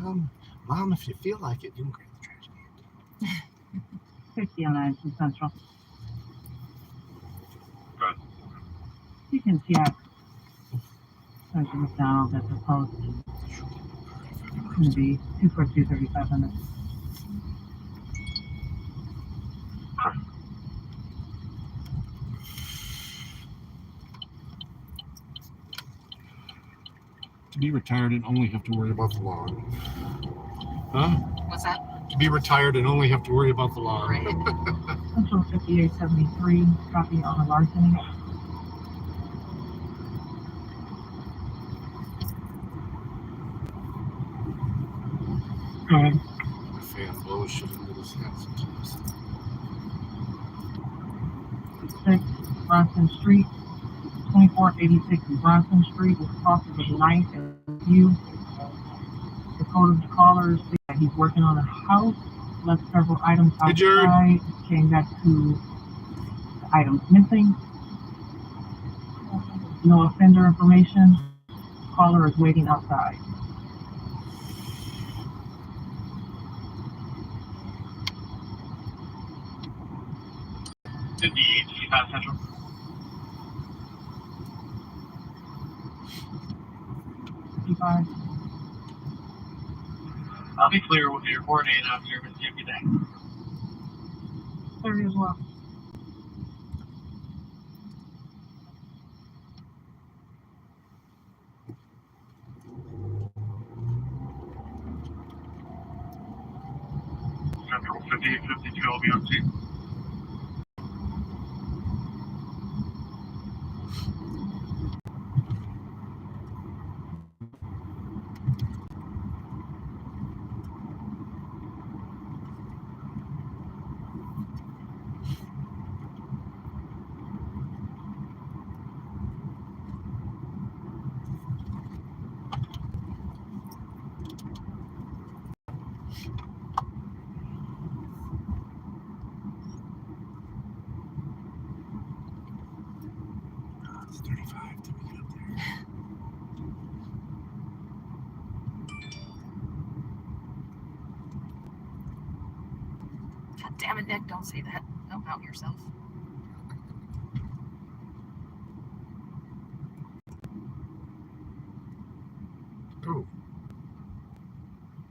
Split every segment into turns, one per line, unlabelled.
Mom, if you feel like it, you can grab the trash can.
6009 from Central.
Good.
You can check Central McDonald's at the post. It's going to be 242 3500.
To be retired and only have to worry about the lawn. Huh?
What's that?
To be retired and only have to worry about the lawn.
Right.
Central 5873, copy on a larceny. Good.
My fan blows shit into this hat sometimes.
6 Bronson Street, 2486 Bronson Street with crosses of knife and view. The code of the caller is that he's working on a house, left several items
Hey, Jared.
outside, came back to the items missing. No offender information. Caller is waiting outside.
Indeed, South Central. I'll be clear with your coordinating observance every day.
30 as well.
Central 5852, I'll be on scene.
It's 35 till we get up there.
God damn it, Nick, don't say that. Don't out yourself.
Oh.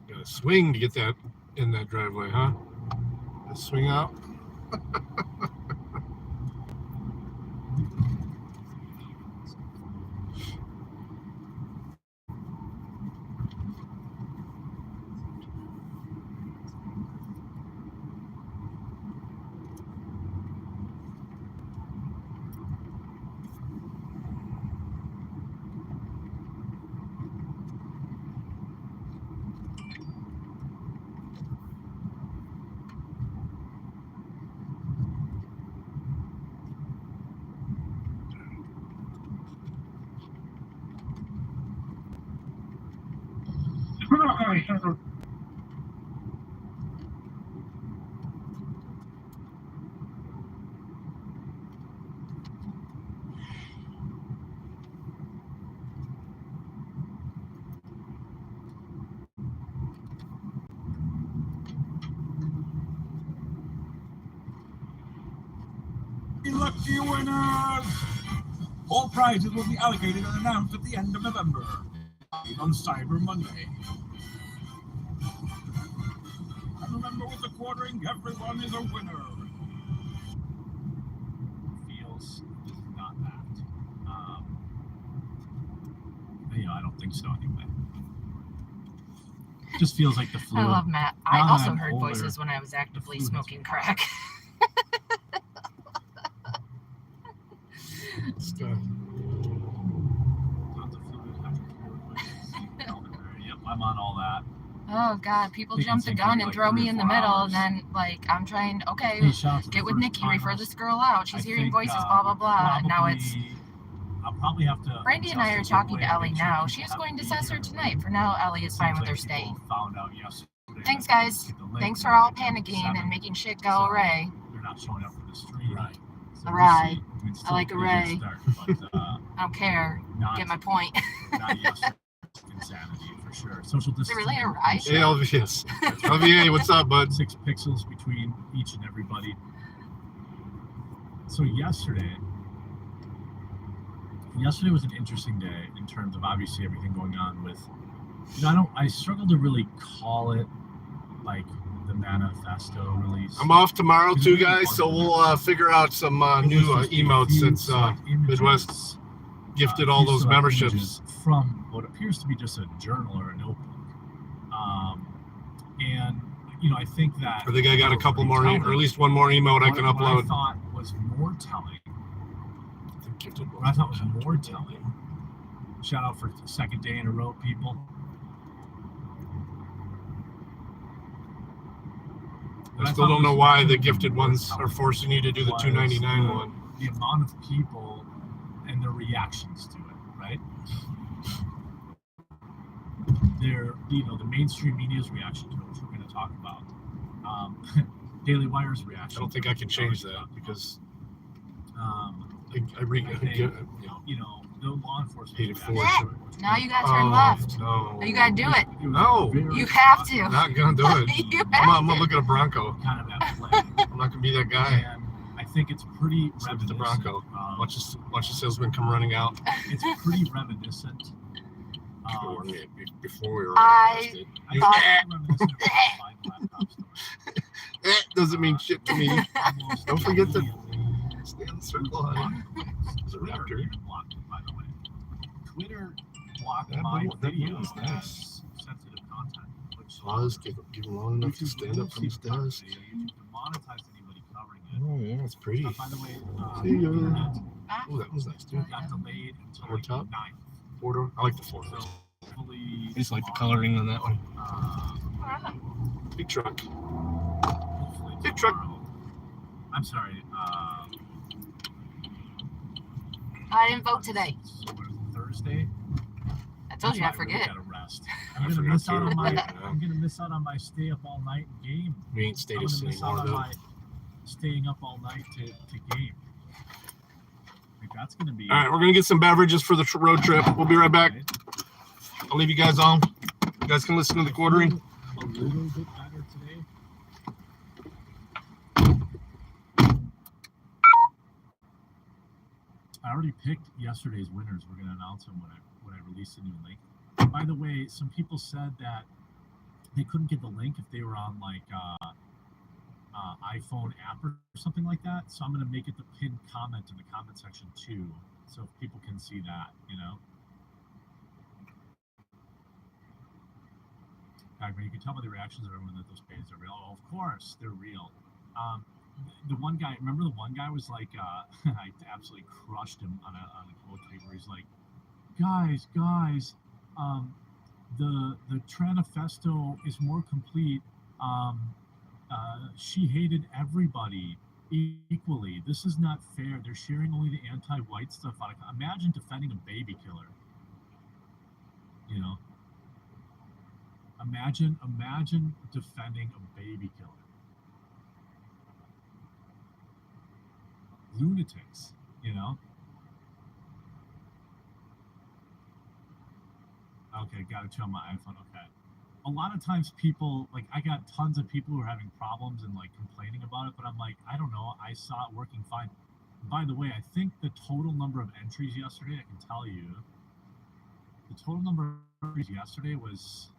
Gotta swing to get that in that driveway, huh? Gotta swing out.
Lucky winners! All prizes will be allocated and announced at the end of November, on Cyber Monday. And remember, with the quartering, everyone is a winner. Feels not that. I don't think so anyway. Just feels like the flu.
I love Matt. I
Now
also
I'm
heard
older,
voices when I was actively
the flu has
smoking crack.
Yep, I'm on all that.
Oh God, people
We can
jump the
sing for
gun
like
and throw
3
me
or
in the
4
middle,
hours.
and then like I'm trying. Okay,
Hey, shout out to
get
the
with
first
Nikki, refer
timers.
this girl out. She's
I
hearing
think,
voices, blah blah blah. And now it's
I'll probably have to.
Brandy and I are
adjust the
talking
giveaway
to Ellie
make sure
now.
people
She's
have
going to
the
censor
giveaway.
tonight. For now, Ellie is fine
Seems
with her
like
stay.
people found out yesterday
Thanks,
that they
guys.
get the link
Thanks for
and
all
they get the
panicking and
7.
making shit go
So,
array.
They're not showing up for the stream. Right. So
Array.
we'll see. I mean, it's
I like
still a pretty
array.
good start, but
I don't care.
not,
Get my point.
not yesterday. Insanity for for sure. Social
Is it
distancing.
really a ride?
Hey, Elvis. LVA, what's up, bud?
6 pixels between each and everybody. So yesterday was an interesting day in terms of obviously everything going on with, I struggle to really call it like the manifesto release.
I'm off tomorrow too, guys, so we'll figure out some new emotes since Midwest gifted all those memberships
from what appears to be just a journal or a notebook. And I think that
I think I got a couple more, or at least one more emote I can upload.
What I thought was more telling. What I thought was more telling. Shout out for the second day in a row, people.
I still don't know why the gifted ones are forcing you to do the $2.99 one.
The amount of people and their reactions to it, right? The mainstream media's reaction to it, which we're going to talk about. Daily Wire's reaction.
I don't think I can change that because
the law enforcement.
Now you gotta turn left.
No.
You gotta do it.
No.
You have to.
Not gonna do it. I'm gonna look at a Bronco.
Kind of at play.
I'm not gonna be that guy.
And I think it's pretty
Except the
reminiscent.
Bronco. Watch the salesmen come running out.
It's pretty reminiscent.
Before we were
I
arrested. Doesn't mean shit to me. Don't forget to stay in the circle, honey. There's a raptor.
Blocked it, by the way. Twitter blocked
That
my
blue
video
is
as
nice.
sensitive content. Which
Oz, give him long enough to stand up from his desk.
YouTube demonetized anybody covering it.
Oh, yeah, it's pretty.
By the way,
See ya.
internet
Oh, that was nice, too.
got delayed until
Over
like
top?
9th.
Four-door. I like the four-door.
So hopefully,
I just like the coloring on that one. Big truck.
Hopefully
Big truck.
tomorrow. I'm sorry.
I didn't vote today.
So what is it, Thursday?
I told you I
That's why I really
forget.
gotta rest.
I
I'm gonna
forgot
miss out
too.
on my.
Yeah.
I'm gonna miss out on my stay up all night game.
We ain't stayed
I'm gonna miss out
anymore,
on
though.
my staying up all night to game. Like that's gonna be.
All right, we're going to get some beverages for the road trip. We'll be right back. I'll leave you guys on. You guys can listen to the quartering.
A little bit better today. I already picked yesterday's winners. We're gonna announce them when I release the new link. By the way, some people said that they couldn't get the link if they were on like iPhone app or something like that. So I'm gonna make it the pinned comment in the comment section too, so people can see that. But you can tell by the reactions of everyone that those pages are real. Oh, of course, they're real. The one guy, remember the one guy was like, I absolutely crushed him on a quote tweet where he's like, guys, the Tranifesto is more complete. She hated everybody equally. This is not fair. They're sharing only the anti-white stuff. Imagine defending a baby killer. Imagine defending a baby killer. Lunatics, Okay, gotta chill my iPhone. Okay. A lot of times people, like, I got tons of people who are having problems and, like, complaining about it, but I'm like, I don't know. I saw it working fine. By the way, I think the total number of entries yesterday, I can tell you, the total number of entries yesterday was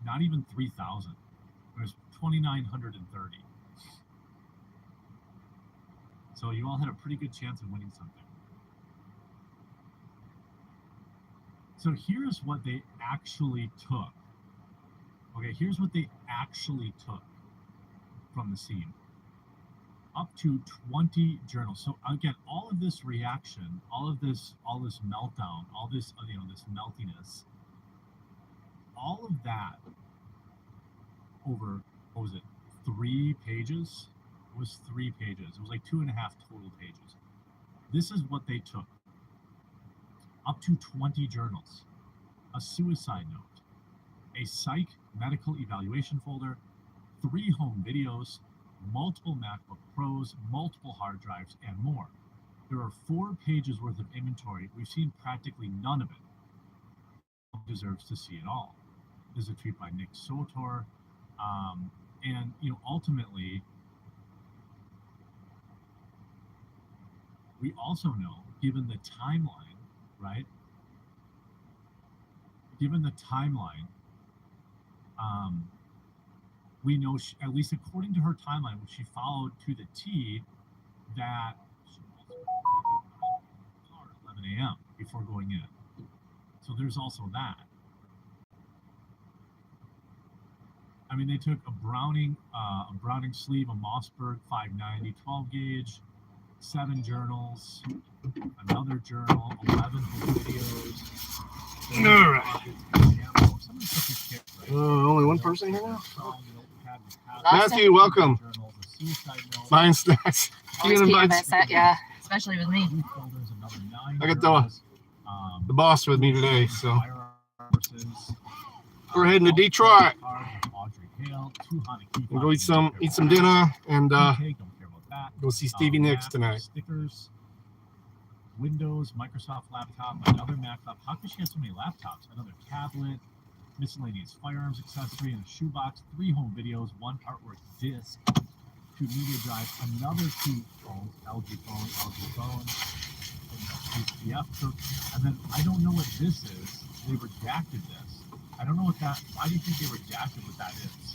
not even 3,000. It was 2,930. So you all had a pretty good chance of winning something. So here's what they actually took. Okay, here's what they actually took from the scene. Up to 20 journals. So again, all of this reaction, all this meltdown, all this, this meltiness, all of that over, what was it, 3 pages? It was 3 pages. It was like 2.5 total pages. This is what they took. Up to 20 journals, a suicide note, a psych medical evaluation folder, 3 home videos, multiple MacBook Pros, multiple hard drives, and more. There are 4 pages worth of inventory. We've seen practically none of it. deserves to see it all. This is a tweet by Nick Sotor. And, ultimately, we also know, given the timeline, right? Given the timeline, we know, at least according to her timeline, which she followed to the T, that she also at 11 a.m. before going in. So there's also that. I mean, they took a Browning sleeve, a Mossberg 590 12 gauge, 7 journals, another journal, 11 videos.
All right. Only one person here now? Matthew, welcome. Fine snacks.
Always peanut butter set, yeah, especially with me.
I got the boss with me today, so we're heading to Detroit. We'll go eat some dinner and go see Stevie Nicks tonight.
Stickers, Windows, Microsoft laptop, another Mac laptop. How could she have so many laptops? Another tablet, miscellaneous firearms accessory, and a shoebox, 3 home videos, 1 artwork disc, 2 media drives, another 2 phones, LG phone, and then I don't know what this is. They redacted this. I don't know what that. Why do you think they redacted what that is?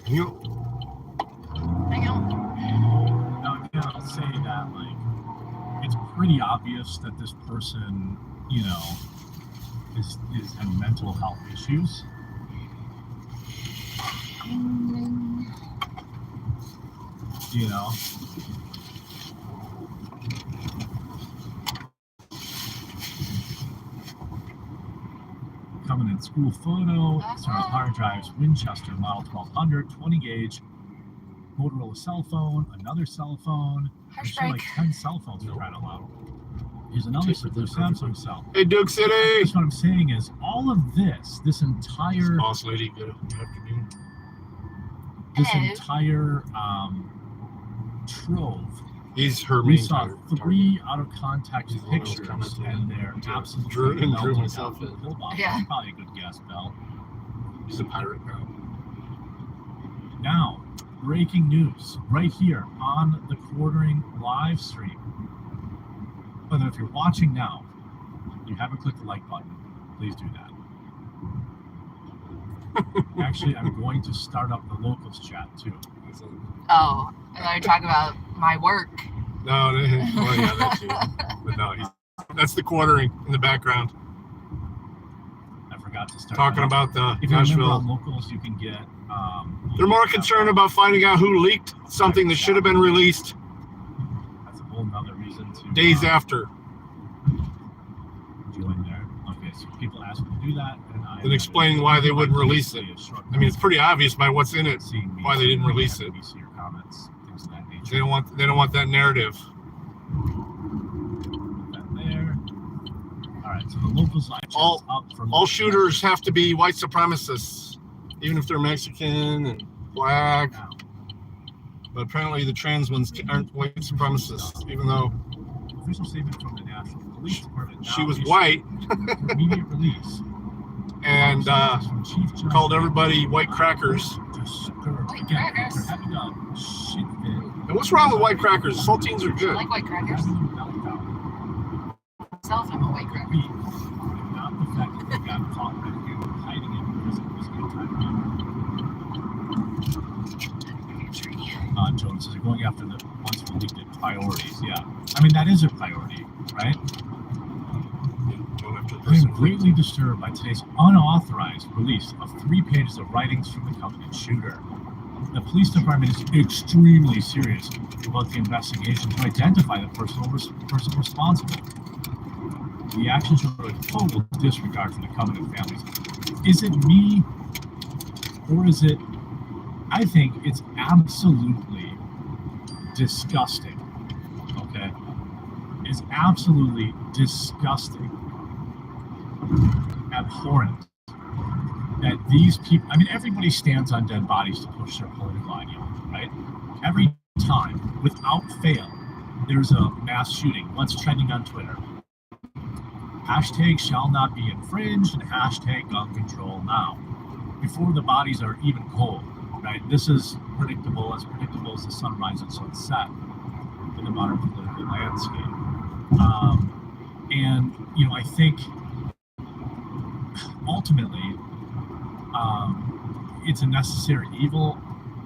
You.
Hang on.
Now again, I'll say that it's pretty obvious that this person, is having mental health issues. Coming in school photo, hard drives, Winchester Model 1200, 20 gauge, Motorola cell phone, another cell phone. There's like 10 cell phones for crying out loud. Here's another Samsung cell.
Hey, Duke City.
That's what I'm saying is all of this entire
boss lady, good afternoon.
This entire trove.
He's her
We
main
saw
target.
3 out of context pictures, and they're absolutely
Drew myself in.
Yeah.
Probably a good guess, Bell.
He's a pirate now.
Now, breaking news right here on the Quartering live stream. But if you're watching now, you haven't clicked the like button, please do that. Actually, I'm going to start up the locals chat too.
Oh, and then we talk about my work.
No, well, yeah, that too. But no, that's the Quartering in the background.
I forgot to start
talking about the
if you remember
Nashville.
on locals, you can get.
They're more concerned about finding out who leaked something that should have been released
That's a whole nother reason to.
days after.
Join there. Okay, so people ask me to do that,
And explain why they wouldn't release it. I mean, it's pretty obvious by what's in it why they didn't release it.
See your comments, things of that nature.
They don't want that narrative.
Put that there. All right, so the locals live chat's up for
All shooters have to be white supremacists, even if they're Mexican and black.
now.
But apparently the trans ones aren't white supremacists, even though
Official statement from the National Police Department.
she
now
was
issued
white
for immediate release.
and
From Chief Judge
called everybody white crackers.
White crackers?
They're having a shit fit.
And what's wrong with white crackers? Saltines are
I
good.
like white crackers.
Having a meltdown.
Myself, I'm a white cracker.
Not the fact that they got caught red-handed hiding it because it was a good time. Jonas is going after the ones who leaked it priorities. Yeah, I mean that is a priority, right? I am greatly disturbed by today's unauthorized release of 3 pages of writings from the coveted shooter. The police department is extremely serious about the investigation to identify the person responsible. The actions show a total disregard for the covenant families. Is it me, or is it? I think it's absolutely disgusting. Okay, it's absolutely disgusting, abhorrent that these people. I mean, everybody stands on dead bodies to push their political ideology, right? Every time, without fail, there's a mass shooting. What's trending on Twitter? Hashtag shall not be infringed and hashtag gun control now. Before the bodies are even cold, right? This is predictable as the sunrise and sunset in the modern political landscape. And, you know, I think ultimately it's a necessary evil.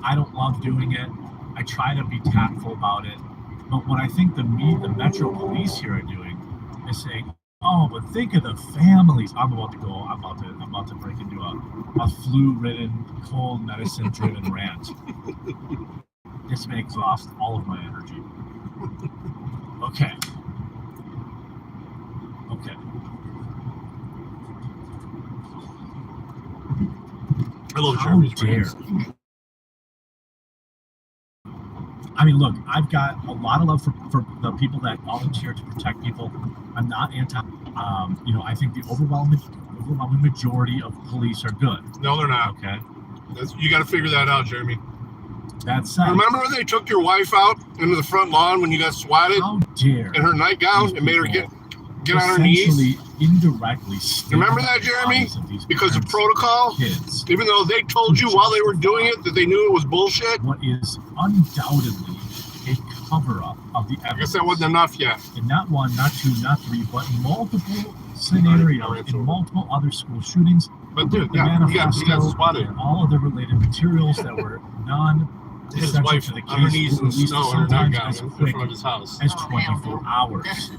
I don't love doing it. I try to be tactful about it. But what I think the Metro Police here are doing is saying, oh, but think of the families. I'm about to break into a flu-ridden, cold medicine-driven rant. This may exhaust all of my energy. Okay.
Hello,
How
Jeremy's
dare.
friends.
I mean, look, I've got a lot of love for the people that volunteer to protect people. I'm not anti. You know, I think the overwhelming majority of police are good.
No, they're not.
Okay.
You got to figure that out, Jeremy.
That said,
Remember when they took your wife out into the front lawn when you got swatted
how dare
in her nightgown and made her get on her
essentially
knees?
indirectly
Remember that, Jeremy? Because of protocol?
Kids.
Even though they told you while they were doing it that they knew it was bullshit?
What is undoubtedly a cover-up of the evidence.
I guess that wasn't enough yet.
In not one, not two, not three, but multiple scenarios in multiple other school shootings.
But dude,
The
yeah, he got
manifesto
swatted.
and all other related materials that were
His
essential
wife
to the
on her
case
knees
were
in the
released
snow in her
sometimes
nightgown
as
in
quick
front of his house.
as
Oh,
24
hell.
hours.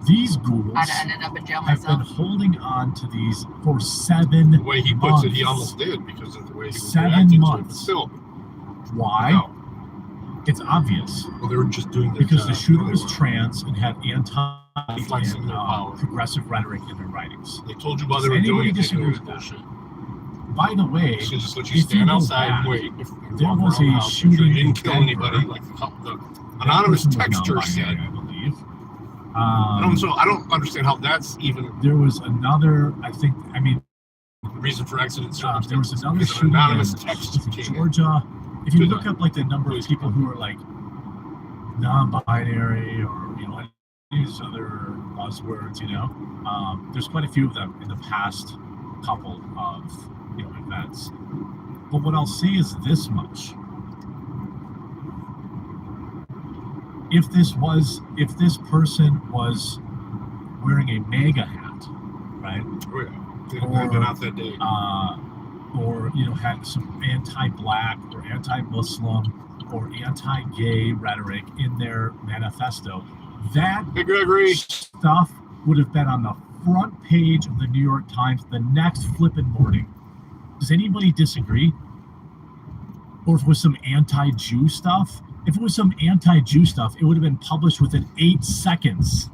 These ghouls
I'd have ended up in jail
have been
myself.
holding on to these for 7
The way he puts it, he
months.
almost did because of the way he was
7
reacting to it. But
months.
still,
Why?
no.
It's obvious.
Well, they were just doing their
Because
job.
the shooter was
They were
trans and had
Flexing their power.
progressive rhetoric in their writings.
They told you while they
Does
were doing
anybody
it, they
disagree
knew it was
with that?
bullshit.
By the way,
They should just let you
if you
stand
go
outside
back,
and wait.
there
walk
was
around the
a
house, make sure
shooting
you didn't
in
kill
Denver.
anybody, like the
that
anonymous
person was
texter
non-binary,
said.
I believe.
I don't understand how that's even
There was another,
the reason for accident
there was
circumstances.
another
Because an
shooting
anonymous
in
text came in.
Georgia. If you
To
look
the
up like the number of
police
people who are like non-binary or these other buzzwords, there's quite a few of them in the past couple of events. But what I'll say is this much: if this person was wearing a MAGA hat, right?
Oh, yeah. They had been out that day.
Or had some anti-black or anti-Muslim or anti-gay rhetoric in their manifesto, that
Hey, Gregory.
stuff would have been on the front page of the New York Times the next flipping morning. Does anybody disagree? Or if it was some anti-Jew stuff? If it was some anti-Jew stuff, it would have been published within 8 seconds.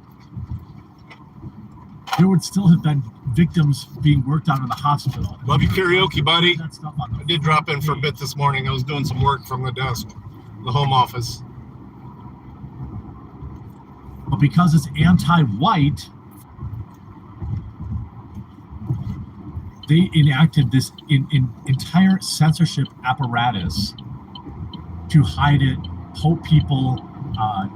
There would still have been victims being worked on in the hospital.
Love you, karaoke, buddy.
That stuff on the
I did drop in
front
for a
page.
bit this morning. I was doing some work from the desk, the home office.
But because it's anti-white, they enacted this entire censorship apparatus to hide it, hope people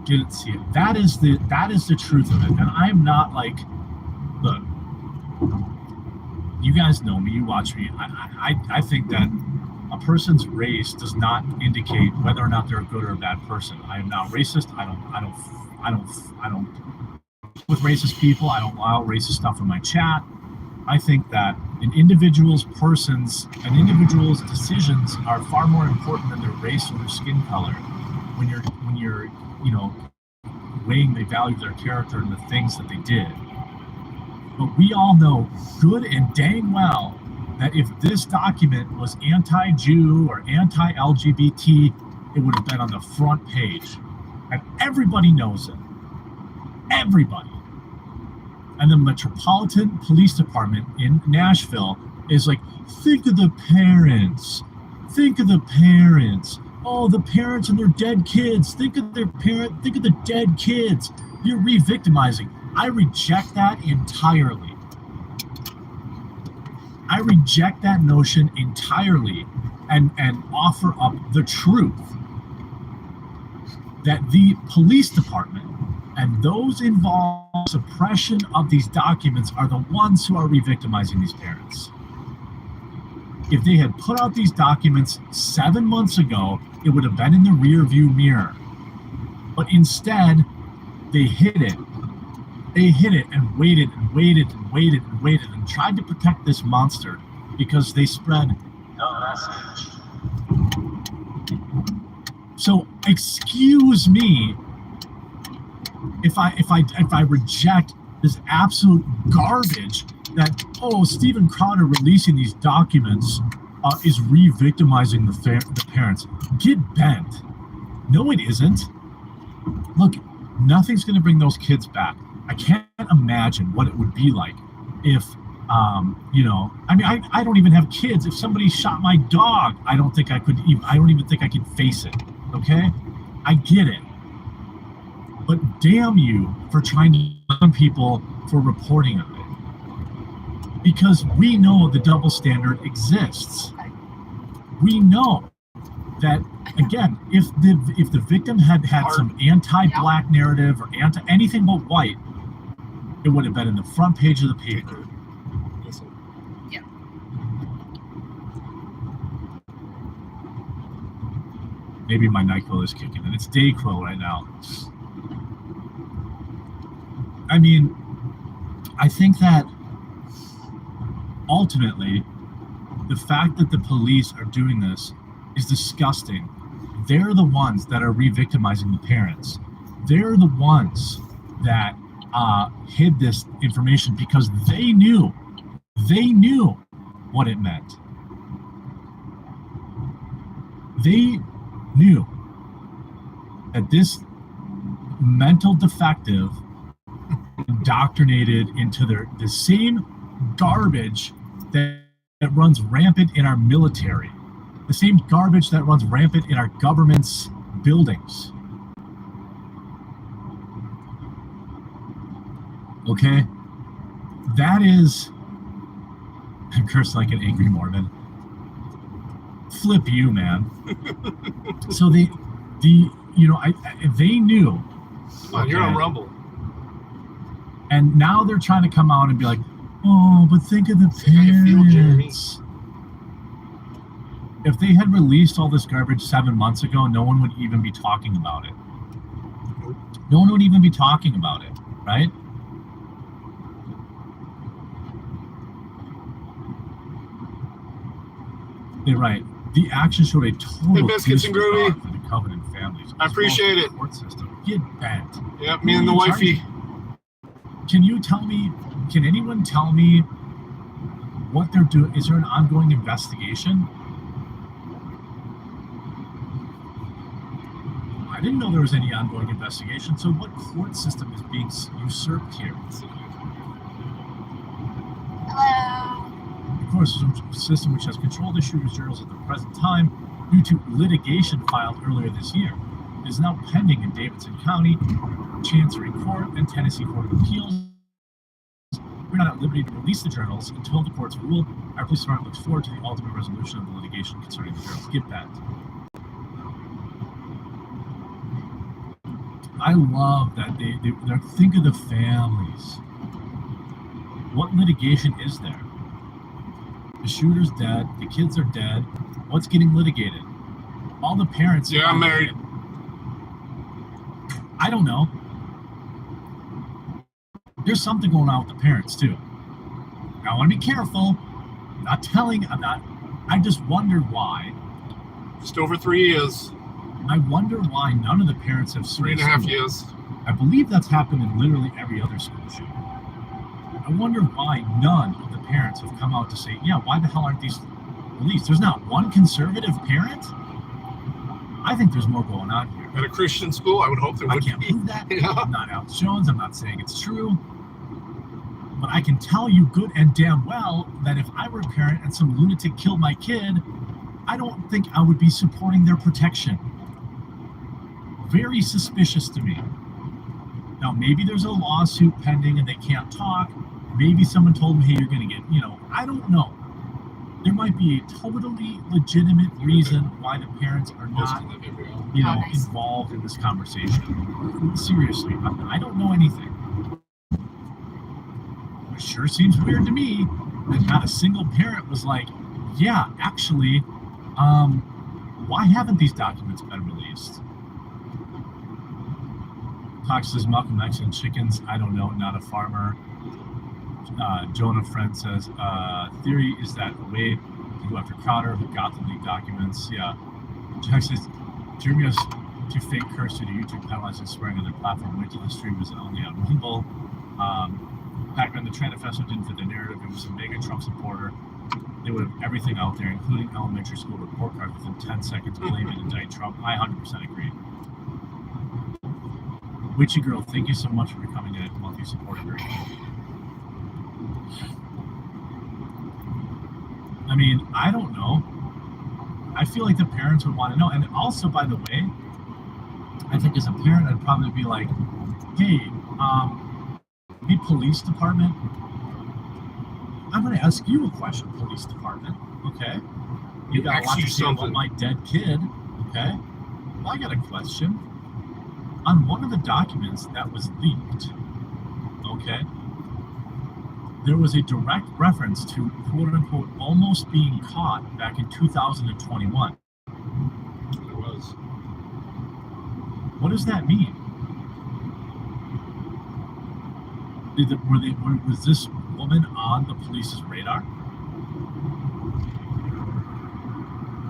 didn't see it. That is the truth of it. And I'm not like, look, you guys know me, you watch me. I think that a person's race does not indicate whether or not they're a good or a bad person. I am not racist. I don't with racist people. I don't allow racist stuff in my chat. I think that an individual's decisions are far more important than their race or their skin color. When you're weighing the value of their character and the things that they did. But we all know good and dang well that if this document was anti-Jew or anti-LGBT, it would have been on the front page. And everybody knows it. Everybody. And the Metropolitan Police Department in Nashville is like, think of the parents. Think of the parents. Oh, the parents and their dead kids. Think of the dead kids. You're re-victimizing. I reject that entirely. I reject that notion entirely and offer up the truth that the police department and those involved suppression of these documents are the ones who are re-victimizing these parents. If they had put out these documents 7 months ago, it would have been in the rear view mirror. But instead, they hid it. They hid it and waited and waited and waited and waited and tried to protect this monster because they spread the message. So excuse me if I reject this absolute garbage that Steven Crowder releasing these documents is re-victimizing the parents. Get bent. No, it isn't. Look, nothing's going to bring those kids back. I can't imagine what it would be like if, I don't even have kids. If somebody shot my dog, I don't even think I could face it. Okay? I get it. But damn you for trying to blame people for reporting of it. Because we know the double standard exists. We know that, again, if the victim had some anti-black narrative or anything but white, it would have been in the front page of the paper.
Yeah.
Maybe my NyQuil is kicking in. It's DayQuil right now. I mean, I think that ultimately, the fact that the police are doing this is disgusting. They're the ones that are re-victimizing the parents. They're the ones that hid this information because they knew what it meant. They knew that this mental defective indoctrinated into the same garbage that runs rampant in our military, the same garbage that runs rampant in our government's buildings. Okay? That is, I curse like an angry Mormon. Flip you, man. So they knew.
Okay. You're on Rumble.
And now they're trying to come out and be like, but think of the parents. If they had released all this garbage 7 months ago, no one would even be talking about it. No one would even be talking about it, right? They're right. The action showed a total disregard for the Covenant families.
I appreciate it.
Court system. Get bent.
Yep, me and the wifey.
Can anyone tell me what they're doing? Is there an ongoing investigation? I didn't know there was any ongoing investigation. So what court system is being usurped here?
Hello.
The court system, which has controlled issue reserves at the present time due to litigation filed earlier this year, is now pending in Davidson County, Chancery Court, and Tennessee Court of Appeals. We're not at liberty to release the journals until the courts rule. Our police department looks forward to the ultimate resolution of the litigation concerning the journals. Get that. I love that they're think of the families. What litigation is there? The shooter's dead. The kids are dead. What's getting litigated? All the parents.
Yeah, I'm married.
I don't know. There's something going on with the parents too. Now, I want to be careful. I just wonder why.
Just over 3 years.
I wonder why none of the parents have sued.
3.5 years.
I believe that's happened in literally every other school shooting. I wonder why none of the parents have come out to say, yeah, why the hell aren't these released? There's not one conservative parent? I think there's more going on here.
At a Christian school, I would hope there would be.
I can't prove that.
Yeah.
I'm not Alex Jones. I'm not saying it's true. But I can tell you good and damn well that if I were a parent and some lunatic killed my kid, I don't think I would be supporting their protection. Very suspicious to me. Now, maybe there's a lawsuit pending and they can't talk. Maybe someone told them, hey, you're going to get, I don't know. There might be a totally legitimate reason why the parents are not, involved in this conversation. Seriously, I don't know anything. it sure seems weird to me that not a single parent was like, yeah, actually, why haven't these documents been released? Cox says, Malcolm X and chickens, I don't know, not a farmer. Jonah Friend says, theory is that Wade to go after Crowder, who got the leaked documents. Yeah. Jack says, Jeremy has to fake curse due to YouTube penalizing swearing on their platform. Wait till the stream was only on Rumble. Back when the Manifesto didn't fit the narrative, it was a mega Trump supporter. They would have everything out there, including elementary school report cards within 10 seconds, blame and indict Trump. I 100% agree. Witchy Girl, thank you so much for becoming a monthly supporter. I mean, I don't know. I feel like the parents would want to know. And also, by the way, I think as a parent, I'd probably be like, hey, the police department, I'm going to ask you a question, police department, okay? You got a lot to say about my dead kid, okay? Well, I got a question. On one of the documents that was leaked, okay, there was a direct reference to quote unquote almost being caught back in 2021.
There was.
What does that mean? Was this woman on the police's radar?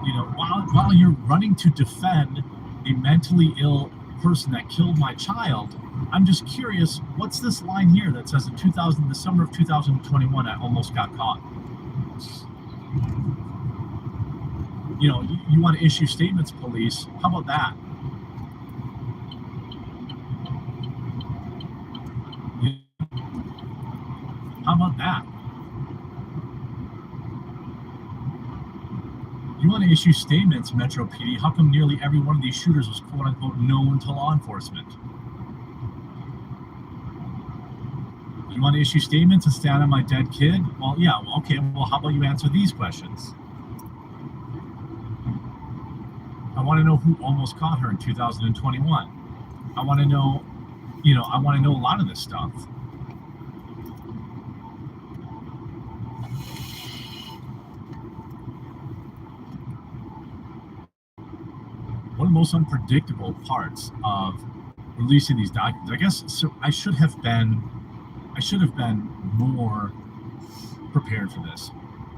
You know, while you're running to defend a mentally ill person that killed my child, I'm just curious, what's this line here that says in the summer of 2021, I almost got caught? You know, you want to issue statements, police. How about that? How about that? You want to issue statements, Metro PD. How come nearly every one of these shooters was quote unquote known to law enforcement? You want to issue statements and stand on my dead kid? Well, yeah, okay, well, how about you answer these questions? I want to know who almost caught her in 2021. I want to know, I want to know a lot of this stuff. One of the most unpredictable parts of releasing these documents, I guess, so I should have been more prepared for this.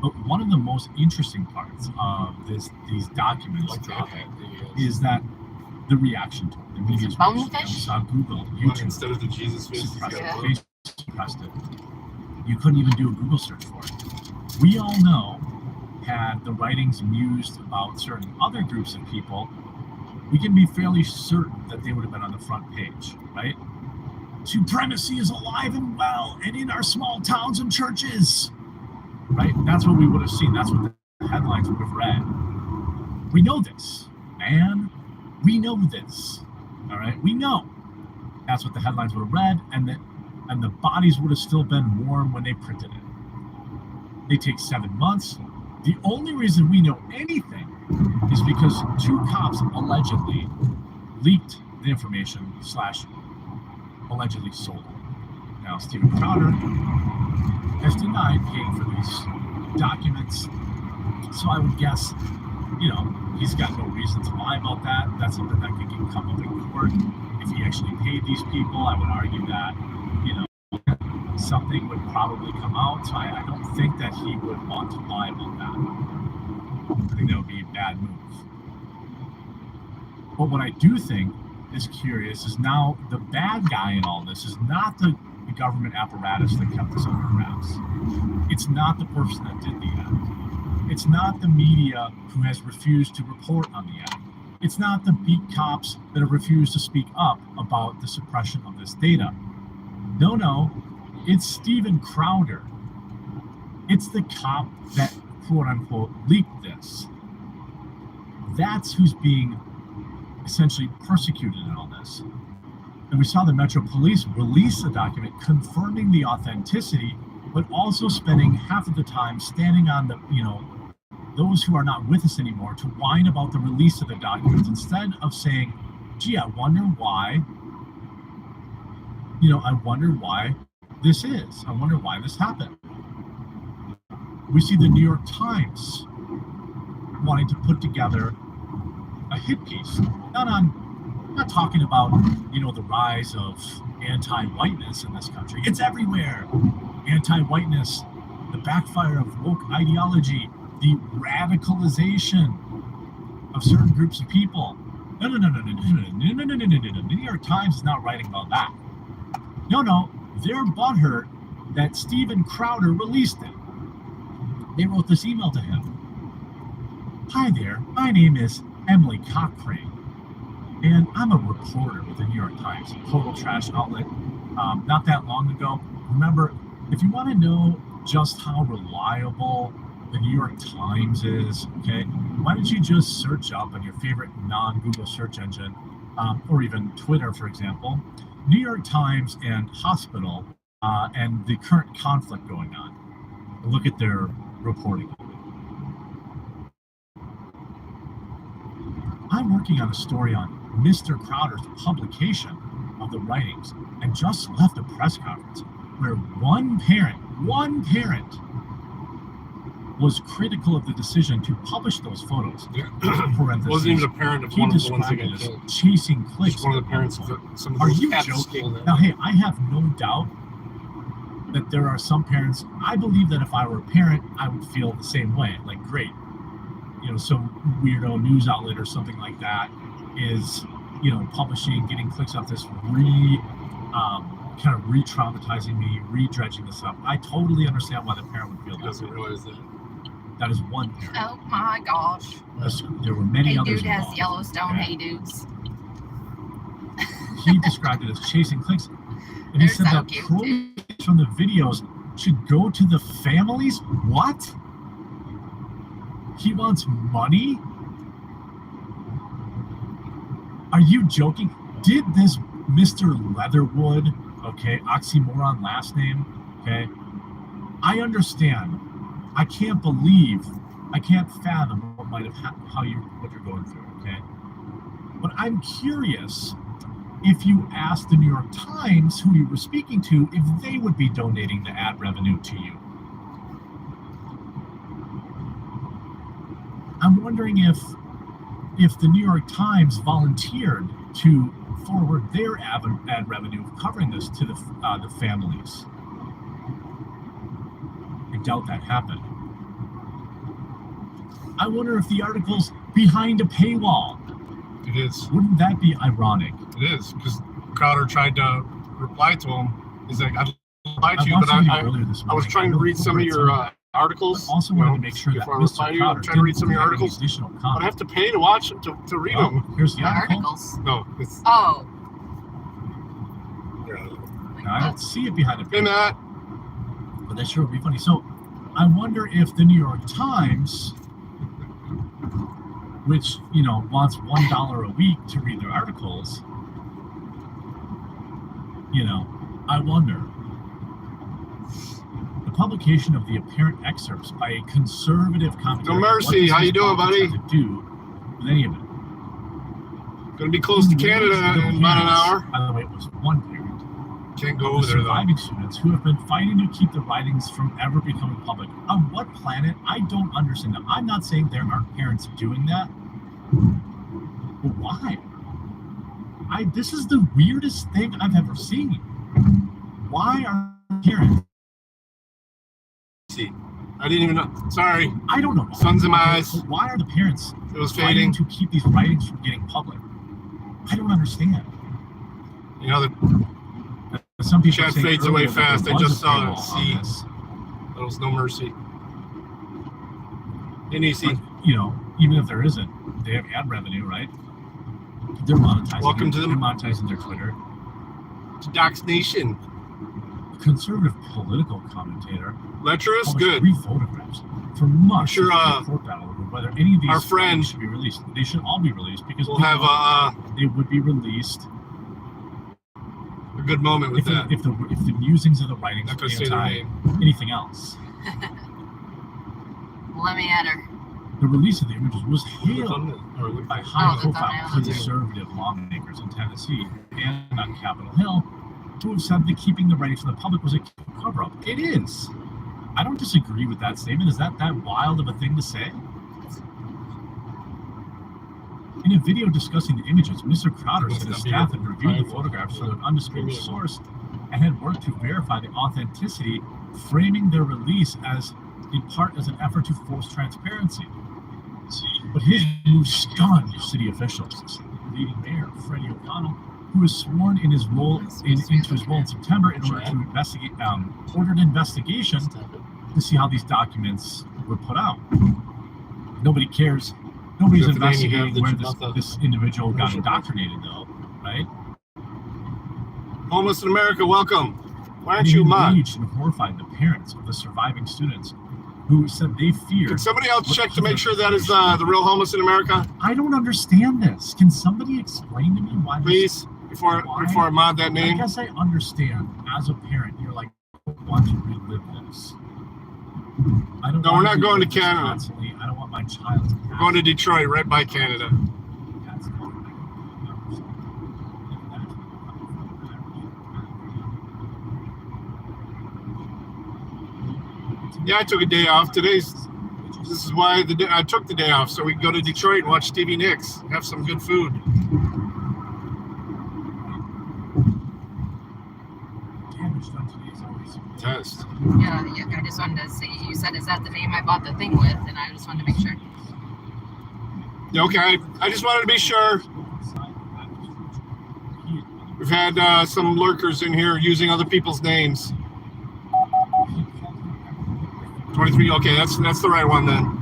But one of the most interesting parts of these documents is that the reaction to it, the media's reaction. We saw Google, YouTube,
instead of the Jesus face,
Facebook suppressed it. You couldn't even do a Google search for it. We all know, had the writings mused about certain other groups of people, we can be fairly certain that they would have been on the front page, right? Supremacy is alive and well and in our small towns and churches, right? That's what we would have seen. That's what the headlines would have read. We know this, man. We know this, all right? We know. That's what the headlines would have read, and the bodies would have still been warm when they printed it. They take 7 months. The only reason we know anything is because 2 cops allegedly leaked the information / allegedly sold it. Now, Stephen Crowder has denied paying for these documents, so I would guess, he's got no reason to lie about that. That's something that could come up in court. If he actually paid these people, I would argue that, something would probably come out. So I don't think that he would want to lie about that. I think that would be a bad move. But what I do think is curious is now the bad guy in all this is not the government apparatus that kept this under wraps. It's not the person that did the act. It's not the media who has refused to report on the act. It's not the beat cops that have refused to speak up about the suppression of this data. No, it's Stephen Crowder. It's the cop that, quote unquote, leaked this. That's who's being essentially persecuted in all this. And we saw the Metro Police release a document confirming the authenticity, but also spending half of the time standing on the, those who are not with us anymore to whine about the release of the documents instead of saying, gee, I wonder why this is. I wonder why this happened. We see the New York Times wanting to put together a hit piece, not talking about, the rise of anti-whiteness in this country. It's everywhere. Anti-whiteness, the backfire of woke ideology, the radicalization of certain groups of people. No. The New York Times is not writing about that. No. They're butthurt that Steven Crowder released it. They wrote this email to him. Hi there, my name is Emily Cochrane, and I'm a reporter with the New York Times, a total trash outlet. Not that long ago, remember, if you want to know just how reliable the New York Times is, okay, why don't you just search up on your favorite non-Google search engine, or even Twitter, for example, New York Times and hospital, and the current conflict going on. Look at their reporting. I'm working on a story on Mr. Crowder's publication of the writings and just left a press conference where one parent was critical of the decision to publish those photos.
Wasn't even a parent of
He
one of the ones that
described it
got
as
killed.
chasing clicks.
Just one of the parents of some of
Are
those
you
at
joking?
school there.
Now, hey, I have no doubt that there are some parents. I believe that if I were a parent, I would feel the same way. Like, great, some weirdo news outlet or something like that is, publishing, getting clicks off this, kind of re-traumatizing me, re-dredging this up. I totally understand why the parent would feel
He
that.
doesn't realize that.
That is one parent.
Oh my gosh.
There were many
Hey
others
dude has
involved.
Yellowstone.
Okay.
Hey dudes.
He described it as chasing clicks, and he
They're
said
so
that
cute,
proceeds from the videos should go to the families. What? He wants money? Are you joking? Did this Mr. Leatherwood, okay, oxymoron last name, okay? I understand. I can't fathom what might have happened, what you're going through, okay? But I'm curious if you asked the New York Times, who you were speaking to, if they would be donating the ad revenue to you. I'm wondering if the New York Times volunteered to forward their ad revenue covering this to the families. I doubt that happened. I wonder if the article's behind a paywall.
It is.
Wouldn't that be ironic?
It is, because Crowder tried to reply to him. He's like, I'd reply to you,
watched
but
something
I
earlier this
was
morning.
trying to read some of your articles.
I also wanted to make sure that
before I
Mr.
reply to you,
Crowder
I'm trying to read
didn't
some of your
have any
articles.
additional
But I
comments.
have to pay to watch to read them.
Here's the
The
article.
articles.
No, it's
Oh.
Now, I don't see it behind a
hey
paywall,
Matt.
but that sure would be funny. So I wonder if the New York Times, which wants $1 a week to read their articles, I wonder. The publication of the apparent excerpts by a conservative commentator.
No mercy. How you doing, buddy?
To do with any of it.
Gonna be close to Canada in about an hour.
By the way, it was one parent.
Can't go
The
over there though.
surviving students who have been fighting to keep the writings from ever becoming public. On what planet? I don't understand that. I'm not saying there aren't parents doing that, but why? This is the weirdest thing I've ever seen. Why are parents?
See, I didn't even know. Sorry,
I don't know. Why.
Sun's in my eyes.
But why are the parents
It was
fighting
fading.
to keep these writings from getting public? I don't understand.
The
Some people
Chat
say
fades away
earlier that
fast.
there
I
was
just
a
saw
paywall
it.
on
See.
this.
there was no mercy. And you see,
Even if there isn't, they have ad revenue, right? They're monetizing.
Welcome to the-
They're monetizing their Twitter.
to Docs Nation.
Conservative political commentator
Lecherous,
published
good.
3 photographs from months
sure,
of the court battle over whether any of these
our friend-
writings should be released. They should all be released because
We'll
we
have
know they would be released
a good moment with
if
that.
the musings of the writings
Not
were
gonna say their
anti
name.
anything else.
Let me enter.
The release of the images was
Look
hailed
on
by
Oh, the
high-profile
thumbnail.
conservative lawmakers in Tennessee and on Capitol Hill who have said that keeping the writings from the public was a cover-up. It is. I don't disagree with that statement. Is that wild of a thing to say? In a video discussing the images, Mr. Crowder said his staff had reviewed the photographs from an undisclosed source and had worked to verify the authenticity, framing their release as, in part, as an effort to force transparency. But his move stunned city officials. Leading Mayor Freddie O'Connell, who was sworn in his role into his role in September in order to investigate, ordered an investigation to see how these documents were put out. Nobody cares. Nobody's investigating where this individual got indoctrinated, though, right?
Homeless in America, welcome. Why aren't you mad?
Enraged and horrified the parents of the surviving students who said they feared.
Can somebody else check to make sure that is the real homeless in America?
I don't understand this. Can somebody explain to me why?
Please, before I mod that
I
name.
guess I understand. As a parent, you're like, I want to relive this. I don't.
No, we're not going to Canada.
Constantly. I don't want my child to.
We're going to Detroit, right by Canada. Yeah, I took a day off. This is why I took the day off, so we can go to Detroit and watch Stevie Nicks, have some good food. Test.
Yeah, I just wanted to say, you said, is that the name I bought the thing with? And I just wanted to make sure.
Yeah, okay, I just wanted to be sure. We've had some lurkers in here using other people's names. 23, okay, that's the right one then.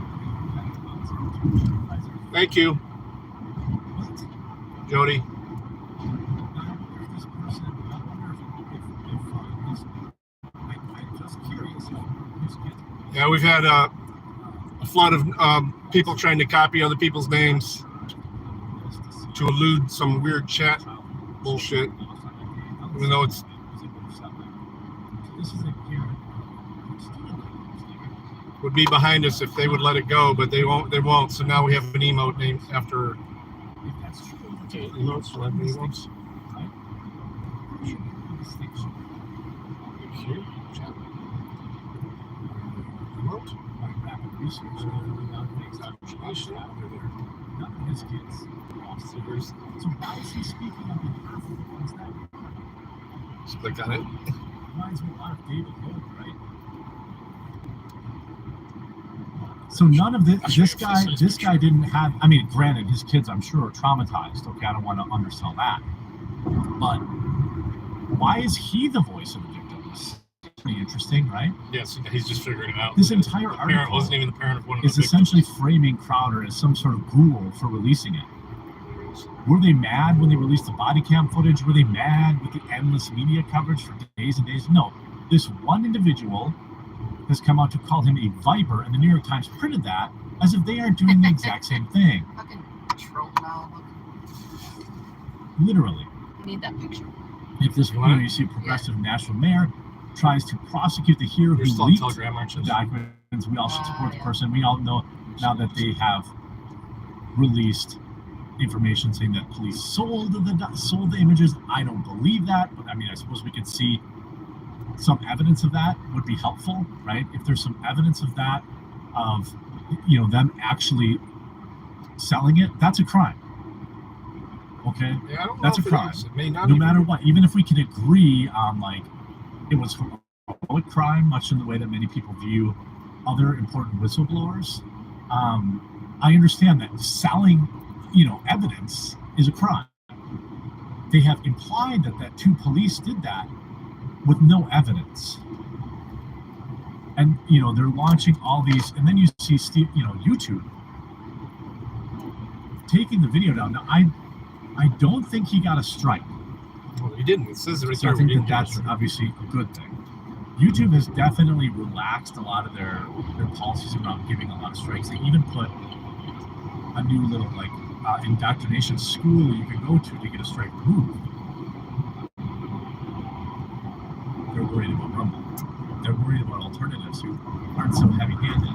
Thank you, Jody. Yeah, we've had a flood of people trying to copy other people's names to elude some weird chat bullshit, even though it's would be behind us if they would let it go, but they won't. So now we have an emote named after. Okay, emotes. We'll have emotes. Here, chat. Emote.
So why is he speaking on behalf of the ones that?
Just click on it.
Reminds me a lot of David Hope, right? So none of this guy didn't have, I mean, granted, his kids, I'm sure, are traumatized. Okay, I don't want to undersell that. But why is he the voice of the victims? Pretty interesting, right?
Yes, he's just figuring it out.
This entire
the parent
article
wasn't even the parent of one of
is
the
essentially framing Crowder as some sort of ghoul for releasing it. Were they mad when they released the body cam footage? Were they mad with the endless media coverage for days and days? No. This one individual has come out to call him a viper, and the New York Times printed that as if they aren't doing the exact same thing.
Fucking troll now.
Literally.
I need that picture.
If this, you see a progressive national mayor tries to prosecute the hero who leaked the documents, we all should support the person. We all know now that they have released information saying that police sold the images. I don't believe that, but I mean, I suppose we could see some evidence of that would be helpful, right? If there's some evidence of that, of them actually selling it, that's a crime. Okay,
yeah, I don't know
that's a
if it
crime.
is. It may not
no
even
matter what, even if we can agree on like it was heroic crime, much in the way that many people view other important whistleblowers. I understand that selling, evidence is a crime. They have implied that two police did that with no evidence. And, they're launching all these, and then you see Steve, YouTube taking the video down. Now, I don't think he got a strike.
Well, he didn't. It says it right
so
there.
I think that's obviously a good thing. YouTube has definitely relaxed a lot of their policies around giving a lot of strikes. They even put a new little indoctrination school you can go to get a strike removed. They're worried about Rumble. They're worried about alternatives who aren't so heavy-handed.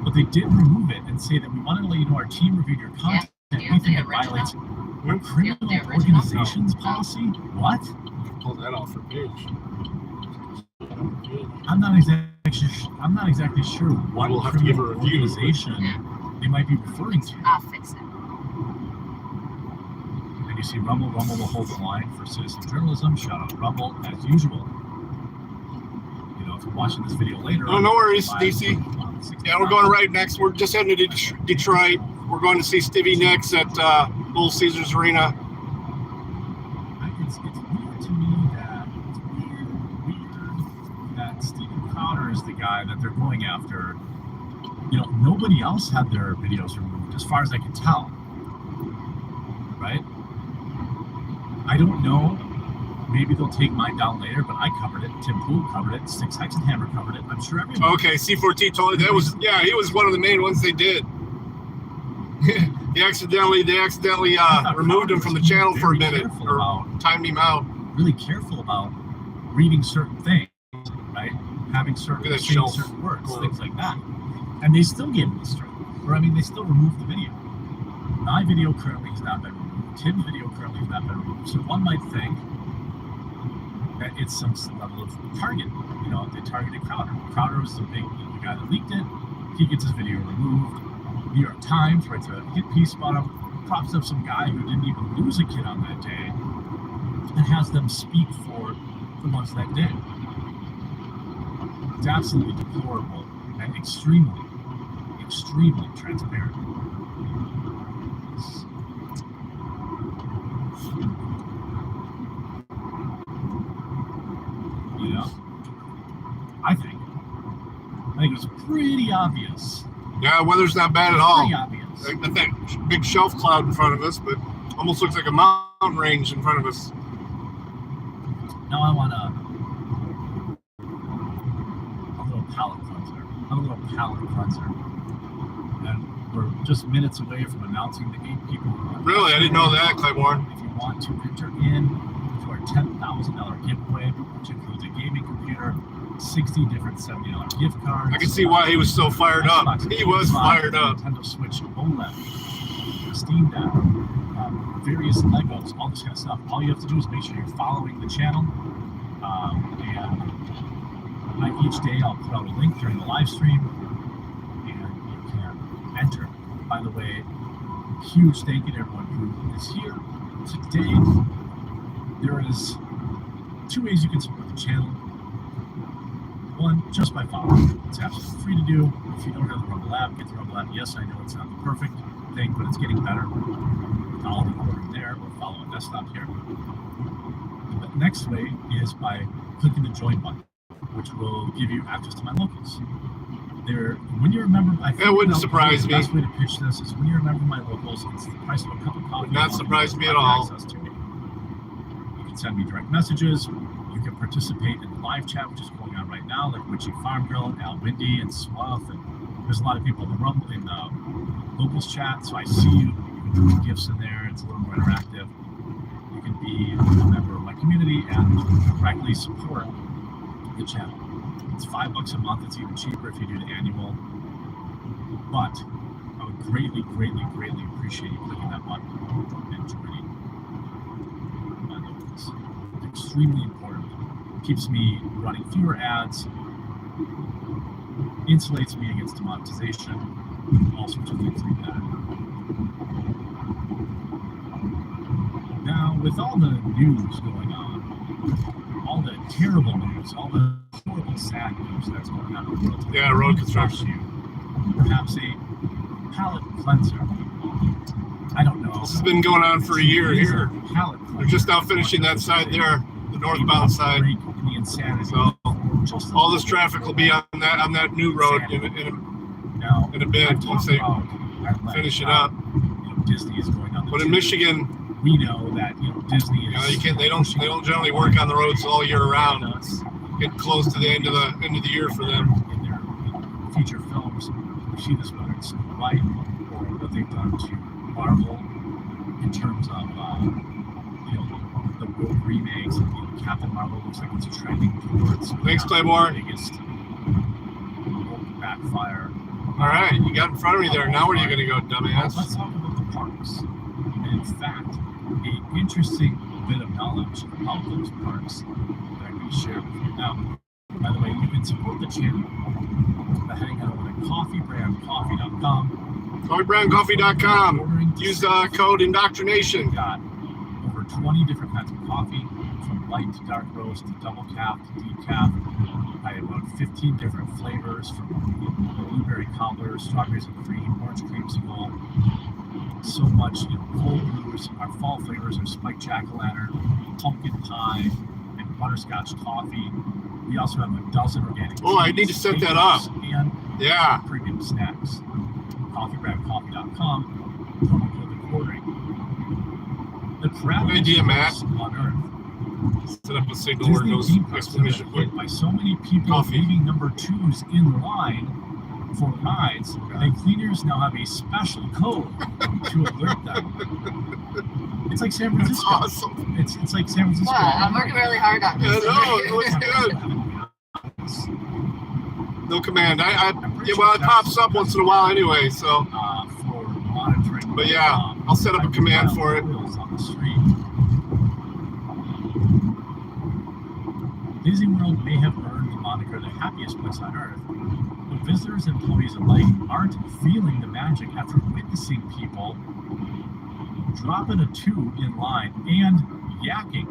But they did remove it and say that we wanted to let you know our team reviewed your content. Anything that violates our criminal organizations policy. What?
pull that off her page.
I'm not exactly sure what
We'll have to give her a
criminal
review.
organization they might be referring to.
I'll fix it.
And you see Rumble will hold the line for citizen journalism. Shout out Rumble as usual. You know, if you're watching this video later.
Oh, no worries, DC. Yeah, we're going right next. We're just heading to Detroit. We're going to see Stevie next at Little Caesars Arena.
It's weird to me that Stephen Crowder is the guy that they're going after. You know, nobody else had their videos removed, as far as I can tell. Right? I don't know. Maybe they'll take mine down later, but I covered it. Tim Pool covered it. Six Hikes and Hammer covered it. I'm sure everyone.
Okay, C4T totally. That was, yeah, he was one of the main ones they did. They accidentally removed him from the channel for a minute, or timed him out.
Really careful about reading certain things, right? Having certain words, things like that. And they still gave him the strike. Or I mean, they still removed the video. My video currently has not been removed. Tim's video currently has not been removed. So one might think that it's some level of target. You know, they targeted Crowder. Crowder was the guy that leaked it. He gets his video removed. New York Times writes a hit piece about him, props up some guy who didn't even lose a kid on that day, and has them speak for the ones that did. It's absolutely deplorable and extremely, extremely transparent. You know, I think it was pretty obvious.
Yeah, weather's not bad at all.
Pretty obvious.
Got that big shelf cloud in front of us, but almost looks like a mountain range in front of us.
Now I want a little palate cleanser. And we're just minutes away from announcing the 8 people.
Really? I didn't know that, Claiborne.
If you want to enter in to our $10,000 giveaway, which includes a gaming computer, 60 different $70 gift cards.
I can see why he was so fired up. He was fired up.
Nintendo Switch OLED, Steam Deck, various Legos, all this kind of stuff. All you have to do is make sure you're following the channel. And each day I'll put out a link during the live stream, and you can enter. By the way, huge thank you to everyone who is here today. There is 2 ways you can support the channel. One, just by following. It's absolutely free to do. If you don't have the Rumble app, get the Rumble app. Yes, I know it's not the perfect thing, but it's getting better. Follow the recording there, or follow a desktop here. The next way is by clicking the join button, which will give you access to my locals. When you remember,
that wouldn't surprise me.
The best way to pitch this is when you remember my locals, it's the price of a cup of coffee.
Would not surprise me at all.
Access to me. You can send me direct messages. You can participate in the live chat, which is going on right now, like Witchy Farm Girl, Al Windy, and Swath, and there's a lot of people in the Rumble in the locals chat. So I see you. You can put gifts in there. It's a little more interactive. You can be a member of my community and directly support the channel. It's $5 a month. It's even cheaper if you do the annual. But I would greatly, greatly, greatly appreciate you clicking that button and joining my locals. It's extremely important. Keeps me running fewer ads, insulates me against demonetization, all sorts of things like that. Now, with all the news going on, all the terrible news, all the horrible, sad news that's going on in the world today,
Yeah, road construction.
Perhaps a palate cleanser. I don't know.
This has been going on for a year here.
Palate
They're just now finishing that side there, the northbound side. So all this traffic will be on that new road in a bit once they finish it up.
Disney is going on.
But in Michigan,
we know that Disney is.
They don't generally work on the roads all year round. It's getting close to the end of the year for them.
In their feature films, we see this whether it's White or what they've done to Marvel in terms of the Rogue remakes. Captain Marvel looks like it's trending towards.
Thanks, Claymore.
Biggest backfire.
All right, you got in front of me there. Now where are you going to go, dumbass?
Let's talk about the parks. And in fact, an interesting bit of knowledge about those parks that I'm going to share with you now. By the way, you can support the channel by heading over to coffeebrandcoffee.com.
CoffeeBrandCoffee.com.
Ordering to
Use
save.
code inDOCtriNATION.
We've got over 20 different kinds of coffee, from light to dark roast to double cap to decaf. I have about 15 different flavors, from blueberry cobbler, strawberries and cream, orange creamsicle. So much, cold brews. Our fall flavors are spiked jack-o'-lantern, pumpkin pie, and butterscotch toffee. We also have a dozen organic.
Oh, I need to set that up.
And
Yeah.
premium snacks. CoffeeBrandCoffee.com. Promo code quartering. The crowd
idea, Matt.
on Earth.
Set up a signal where it goes
Disney theme parks have been
exclamation point.
hit by so many people
Coffee.
leaving number twos in line for rides that cleaners now have a special code to alert them. It's like San
That's
Francisco.
awesome.
It's like San Francisco.
Yeah, I'm working really hard on
Yeah,
this.
no, it looks good. No command. Yeah, well, it pops up once in a while anyway, so.
For monitoring.
But yeah, I'll set up a command for it.
On the street. Disney World may have earned the moniker the happiest place on Earth, but visitors and employees alike aren't feeling the magic after witnessing people dropping a two in line and yakking.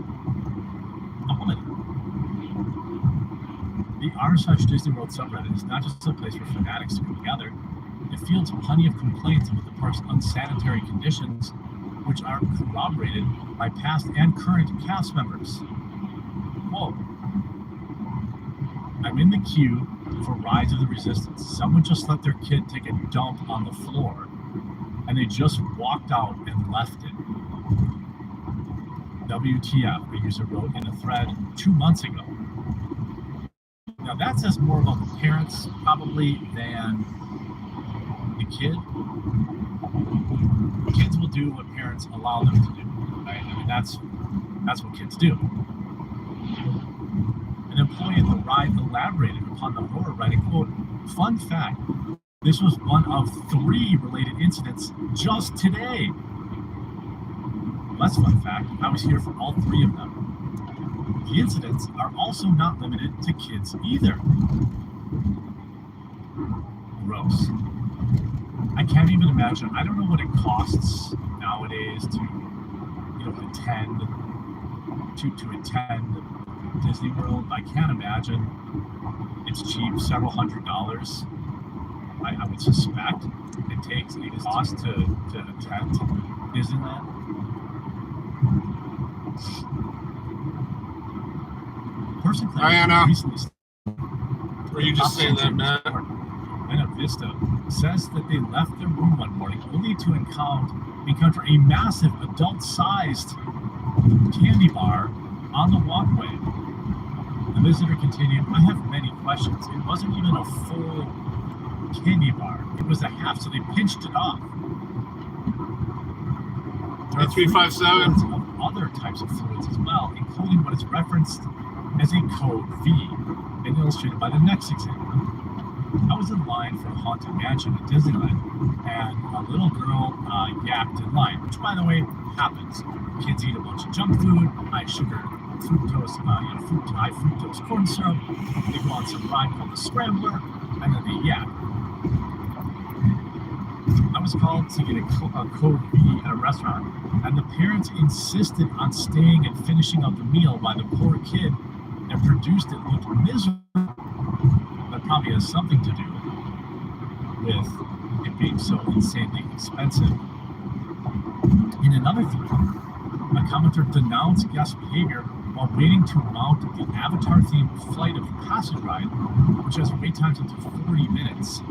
The r slash Disney World subreddit is not just a place for fanatics to come together. It fields plenty of complaints about the park's unsanitary conditions, which are corroborated by past and current cast members. Quote, I'm in the queue for Rise of the Resistance. Someone just let their kid take a dump on the floor, and they just walked out and left it. WTF, a user wrote in a thread 2 months ago. Now that says more about the parents probably than the kid. Kids will do what parents allow them to do, right? I mean, that's what kids do. An employee at the ride elaborated upon the horror, writing, quote, fun fact, this was one of 3 related incidents just today. Less fun fact, I was here for all 3 of them. The incidents are also not limited to kids either. Gross. I can't even imagine. I don't know what it costs nowadays to, attend Disney World. I can't imagine it's cheap, several $100s. I would suspect it takes a cost to attend Disneyland. Person
Diana,
recently
were you just saying that, Matt?
Buena Vista says that they left their room one morning only to encounter a massive adult-sized candy bar on the walkway. The visitor continued, I have many questions. It wasn't even a full candy bar. It was a half, so they pinched it off. There are
357
of other types of fluids as well, including what is referenced as a code V, and illustrated by the next example. I was in line for a Haunted Mansion at Disneyland, and a little girl yacked in line, which, by the way, happens. Kids eat a bunch of junk food, high sugar, high fructose corn syrup. They go on some ride called the Scrambler, and then they yak. I was called to get a code V at a restaurant, and the parents insisted on staying and finishing up the meal while the poor kid that produced it looked miserable. That probably has something to do with it being so insanely expensive. In another thread, a commenter denounced guest behavior while waiting to mount the Avatar-themed Flight of Passage ride, which has wait times up to 40 minutes.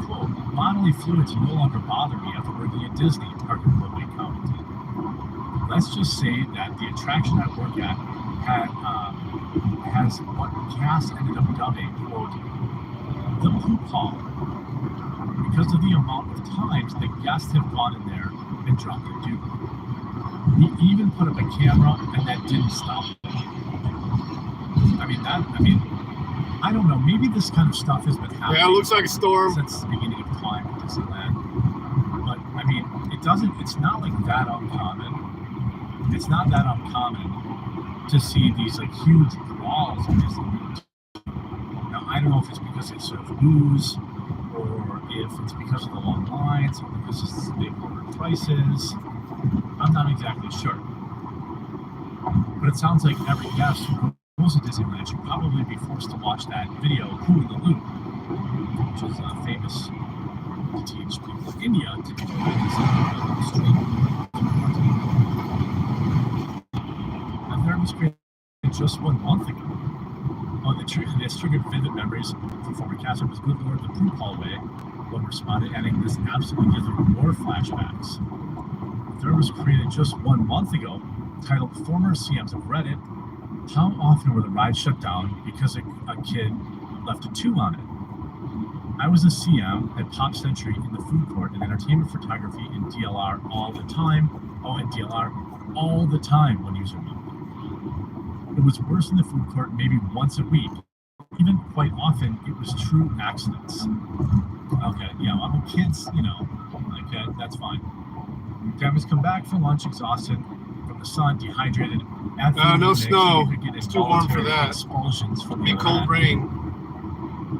Quote, bodily fluids no longer bother me after working at Disney, Parker Woodway commented. Let's just say that the attraction I work at has what cast ended up dubbing, quote, the poop hall, because of the amount of times the guests have gone in there and dropped a dookie. We even put up a camera, and that didn't stop it. I don't know. Maybe this kind of stuff has been happening.
Yeah, it looks like a storm.
Since the beginning of time at Disneyland. But, it's not like that uncommon it's not that uncommon to see these like huge brawls in Disneyland. Now, I don't know if it's because they serve booze, or if it's because of the long lines, or because they've lowered prices. I'm not exactly sure. But it sounds like every guest who goes to Disneyland should probably be forced to watch that video, Who in the Loop, which is famous to teach people in India to do things on the street. Now, there was created just 1 month ago. Oh, this triggered vivid memories from former CashApp was Good Lord, the poop hallway, when responded, adding this absolutely gives me more flashbacks. The thread was created just 1 month ago, titled Former CMs of Reddit. How often were the rides shut down because a kid left a 2 on it? I was a CM at Pop Century in the food court and entertainment photography in DLR all the time. Oh, and DLR all the time, one user noted. It was worse in the food court maybe once a week. Even quite often, it was true accidents. Okay, yeah, well, kids, okay, that's fine. Families come back from lunch exhausted from the sun, dehydrated.
No snow. It's too warm for that.
Expulsions from
Be cold rain.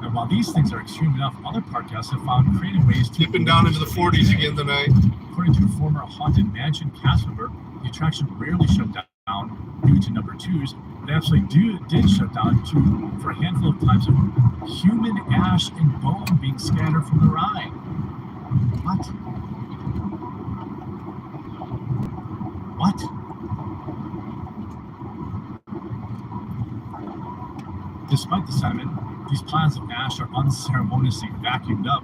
And while these things are extreme enough, other park guests have found creative ways to
dipping down into the 40s again tonight.
According to a former Haunted Mansion cast member, the attraction rarely shut down due to number 2s, but actually did shut down for a handful of times of human ash and bone being scattered from the ride. What? What? Despite the sentiment, these piles of ash are unceremoniously vacuumed up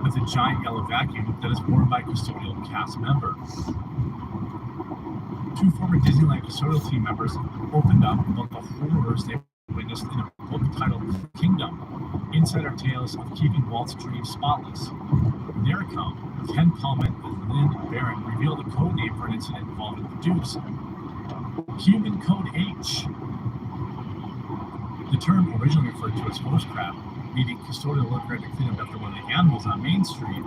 with a giant yellow vacuum that is worn by a custodial cast member. 2 former Disneyland custodial team members opened up about the horrors they witnessed in a book titled Kingdom, Insider Tales of Keeping Walt's Dreams Spotless. In their account, Ken Coleman and Lynn Barron revealed a code name for an incident involving the Dukes. Human Code H. The term originally referred to as hose crab, meaning custodial worker had to clean up after one of the animals on Main Street.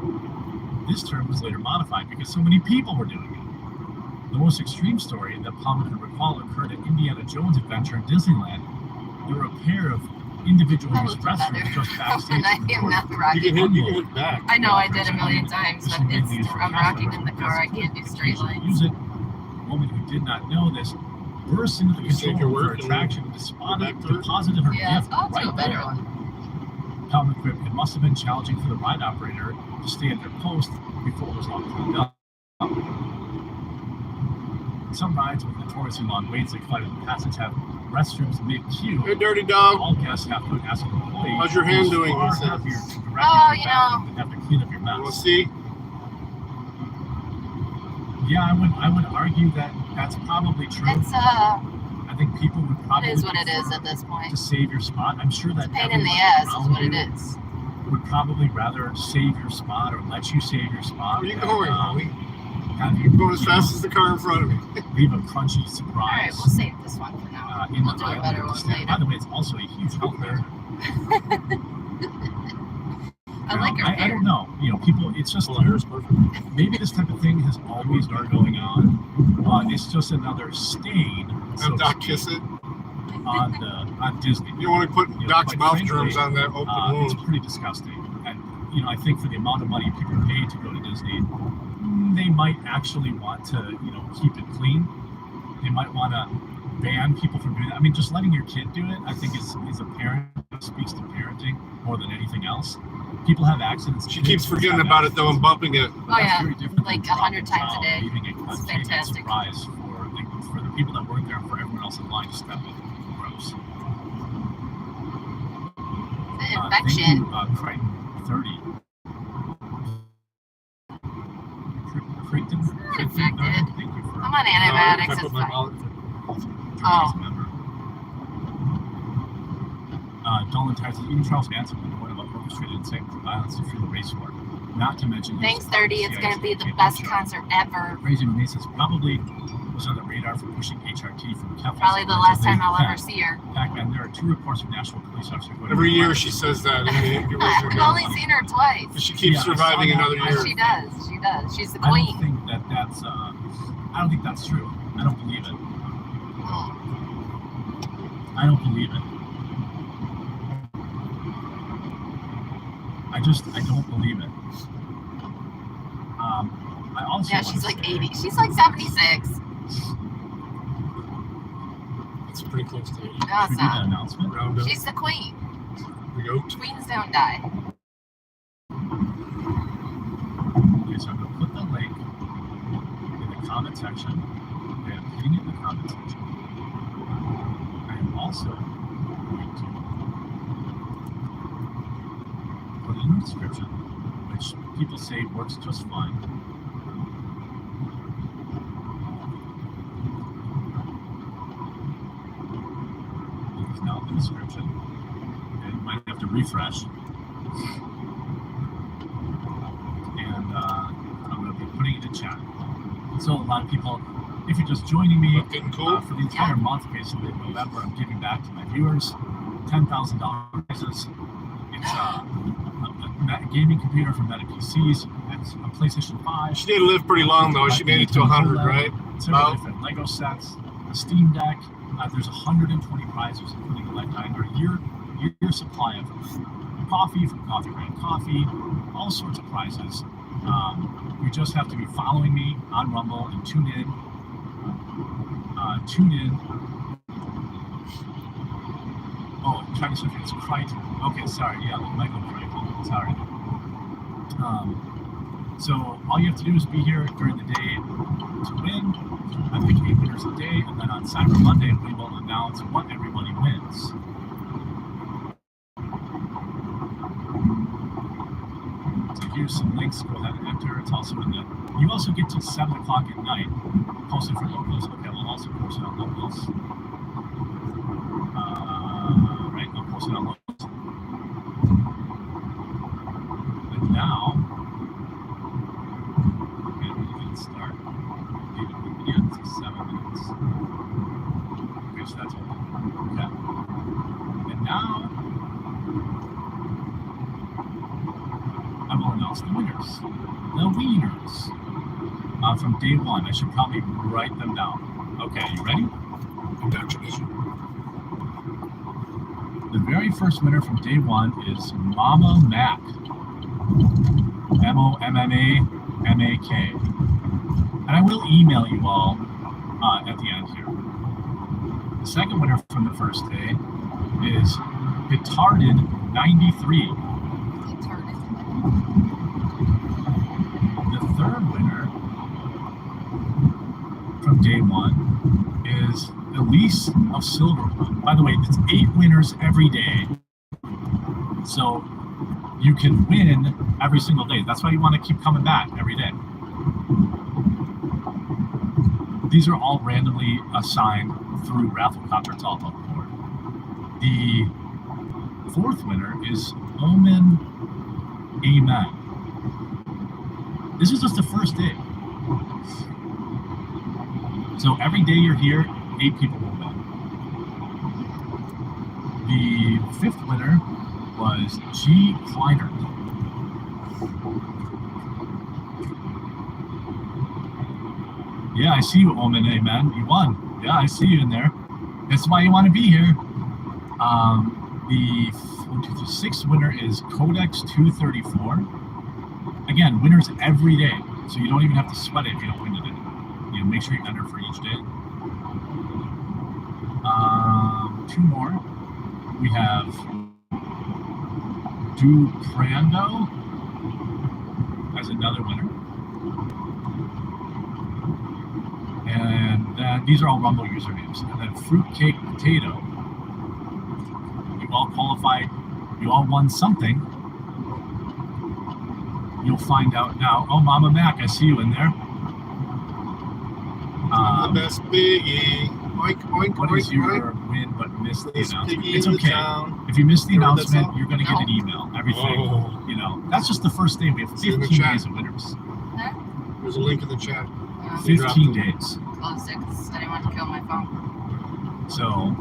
This term was later modified because so many people were doing it. The most extreme story that Palmer could recall occurred at Indiana Jones Adventure in Disneyland. There were a pair of individual use restrooms just backstage.
And I am not rocking.
You can hit back.
I know I did a million times, but I'm rocking in the car. I can't do straight lines.
Use it. A woman who did not know this burst into the control room for attraction and deposited her gift
I'll do a
right
better
there.
one.
Palmer quipped, it must have been challenging for the ride operator to stay at their post before it was all cleaned up. Some rides with notoriously long waits like Flight of the Passage have restrooms mid-queue.
Hey, dirty dog.
All guests have to ask an employee.
How's your hand doing?
Far happier to direct
Oh,
you to the bathroom than have to clean up your mess.
We'll see.
Yeah, I would argue that that's probably true.
It's
I think people would probably
it is what it is
prefer
at this point.
to save your spot. I'm sure that
Pain in the
everyone
ass is
around
what it
you
is.
would probably rather save your spot or let you save your spot.
Where are you
than,
going, Holly?
have
You're
you
going as fast as the car in front of me.
leave a crunchy
All right,
surprise
we'll save this one for now.
in
We'll
the
do a
aisle
better
of the
one
stand.
later.
By the way, it's also a huge health hazard.
I like her
I
hair.
don't know. People. It's just
Oh, hair's perfect.
maybe this type of thing has always been going on. It's just another stain. So
Have Doc kiss it.
on Disney.
You don't want to put Doc's
quite
mouth
frankly,
germs on that open
It's
wound.
pretty disgusting. And, I think for the amount of money people pay to go to Disney, they might actually want to, keep it clean. They might want to ban people from doing that. I mean, just letting your kid do it, I think is a parent, speaks to parenting more than anything else. People have accidents.
She keeps forgetting about it though and bumping it.
Oh, yeah, like 100 times a day. It's
It's
fantastic.
surprise for the people that work there and for everyone else in line to step in. Gross.
The
Thank
infection.
you, Crichton 30. Crichton 30.
infected.
Thank you for
I'm on antibiotics.
I
It's
put my
fine.
mouth.
joining
Oh.
as a member. Dolan Tyson, even Charles Manson made the point about orchestrated insane violence to fuel the race war. Not to mention.
Thanks, 30. It's going to be the best concert ever.
Crazy Masons probably was on the radar for pushing HRT from Keflas.
Probably the last time I'll ever see her.
Back there are 2 reports from National Police Officer.
Every year she says that.
I've only seen her twice.
She keeps
Yeah, I
surviving
saw that.
another year.
She does. She does. She's the
I don't
queen.
think that's. I don't think that's true. I don't believe it.
Oh,
I don't believe it. I don't believe it. I also
yeah,
want
she's
to
like
say-
80. She's like 76.
It's pretty close to 80.
No,
Should
it's
we do that
not.
announcement?
Round up.
She's the queen.
The goat.
Queens don't die.
Okay, so I'm going to put the link in the comment section. Okay, I'm putting it in the comment section. I am also going to put it in the description, which people say works just fine. It's now in the description. Okay, you might have to refresh. And I'm going to be putting it in chat. So a lot of people, if you're just joining me
Looking cool.
for the entire month, basically in November, I'm giving back to my viewers $10,000 prizes. It's a gaming computer for Meta PCs. It's a PlayStation 5.
She didn't live pretty long though. She made it to 100, right?
Several
Wow.
different Lego sets, a Steam Deck. There's 120 prizes, including a lifetime or year supply of coffee from Coffee Brand Coffee, all sorts of prizes. You just have to be following me on Rumble and tune in. Oh, trying to search it's Crichton. Okay, sorry. Yeah, Michael Crichton. Sorry. So all you have to do is be here during the day to win. I pick 8 winners a day, and then on Cyber Monday we will announce what everybody wins. So here's some links. Go ahead and enter. It's also in the. You also get till 7 o'clock at night. Posted for locals. Okay, we'll also post it on locals. Right, I'll post it on locals. And now, okay, we can start. Yeah, it's 7 minutes. Okay, so that's all. Okay. And now, I will announce the winners. The winners. From day one. I should probably write them down. Okay, you ready?
inDOCtriNATION.
The very first winner from day one is Mama Mac. MOMMAMAK. And I will email you all at the end here. The second winner from the first day is Petarded93. The third winner from day one is Elise of Silverwood. By the way, it's 8 winners every day. So you can win every single day. That's why you want to keep coming back every day. These are all randomly assigned through Rafflecopter. It's all above board. The fourth winner is Omen Amen. This is just the first day. So every day you're here, 8 people will win. The fifth winner was G. Kleiner. Yeah, I see you, Omen Amen. You won. Yeah, I see you in there. That's why you want to be here. The sixth winner is Codex 234. Again, winners every day, so you don't even have to sweat it if you don't win today. You know, make sure you enter for each day. 2 more. We have Duprando as another winner. And then these are all Rumble usernames. And then Fruitcake Potato. You all qualified. You all won something. You'll find out now. Oh, Mama Mac, I see you in there.
The best piggy. Oink, oink,
What is
oink,
your
oink.
win but missed the
This
announcement?
piggy
It's
in the
okay.
town.
If you missed the
You heard that
announcement,
song?
you're going to get an email. Everything.
Oh.
You know, that's just the first day. We have
It's in the
15
chat.
days of winners.
There's a link in the chat.
15 days.
Closed it 'cause I didn't want to kill my phone.
So,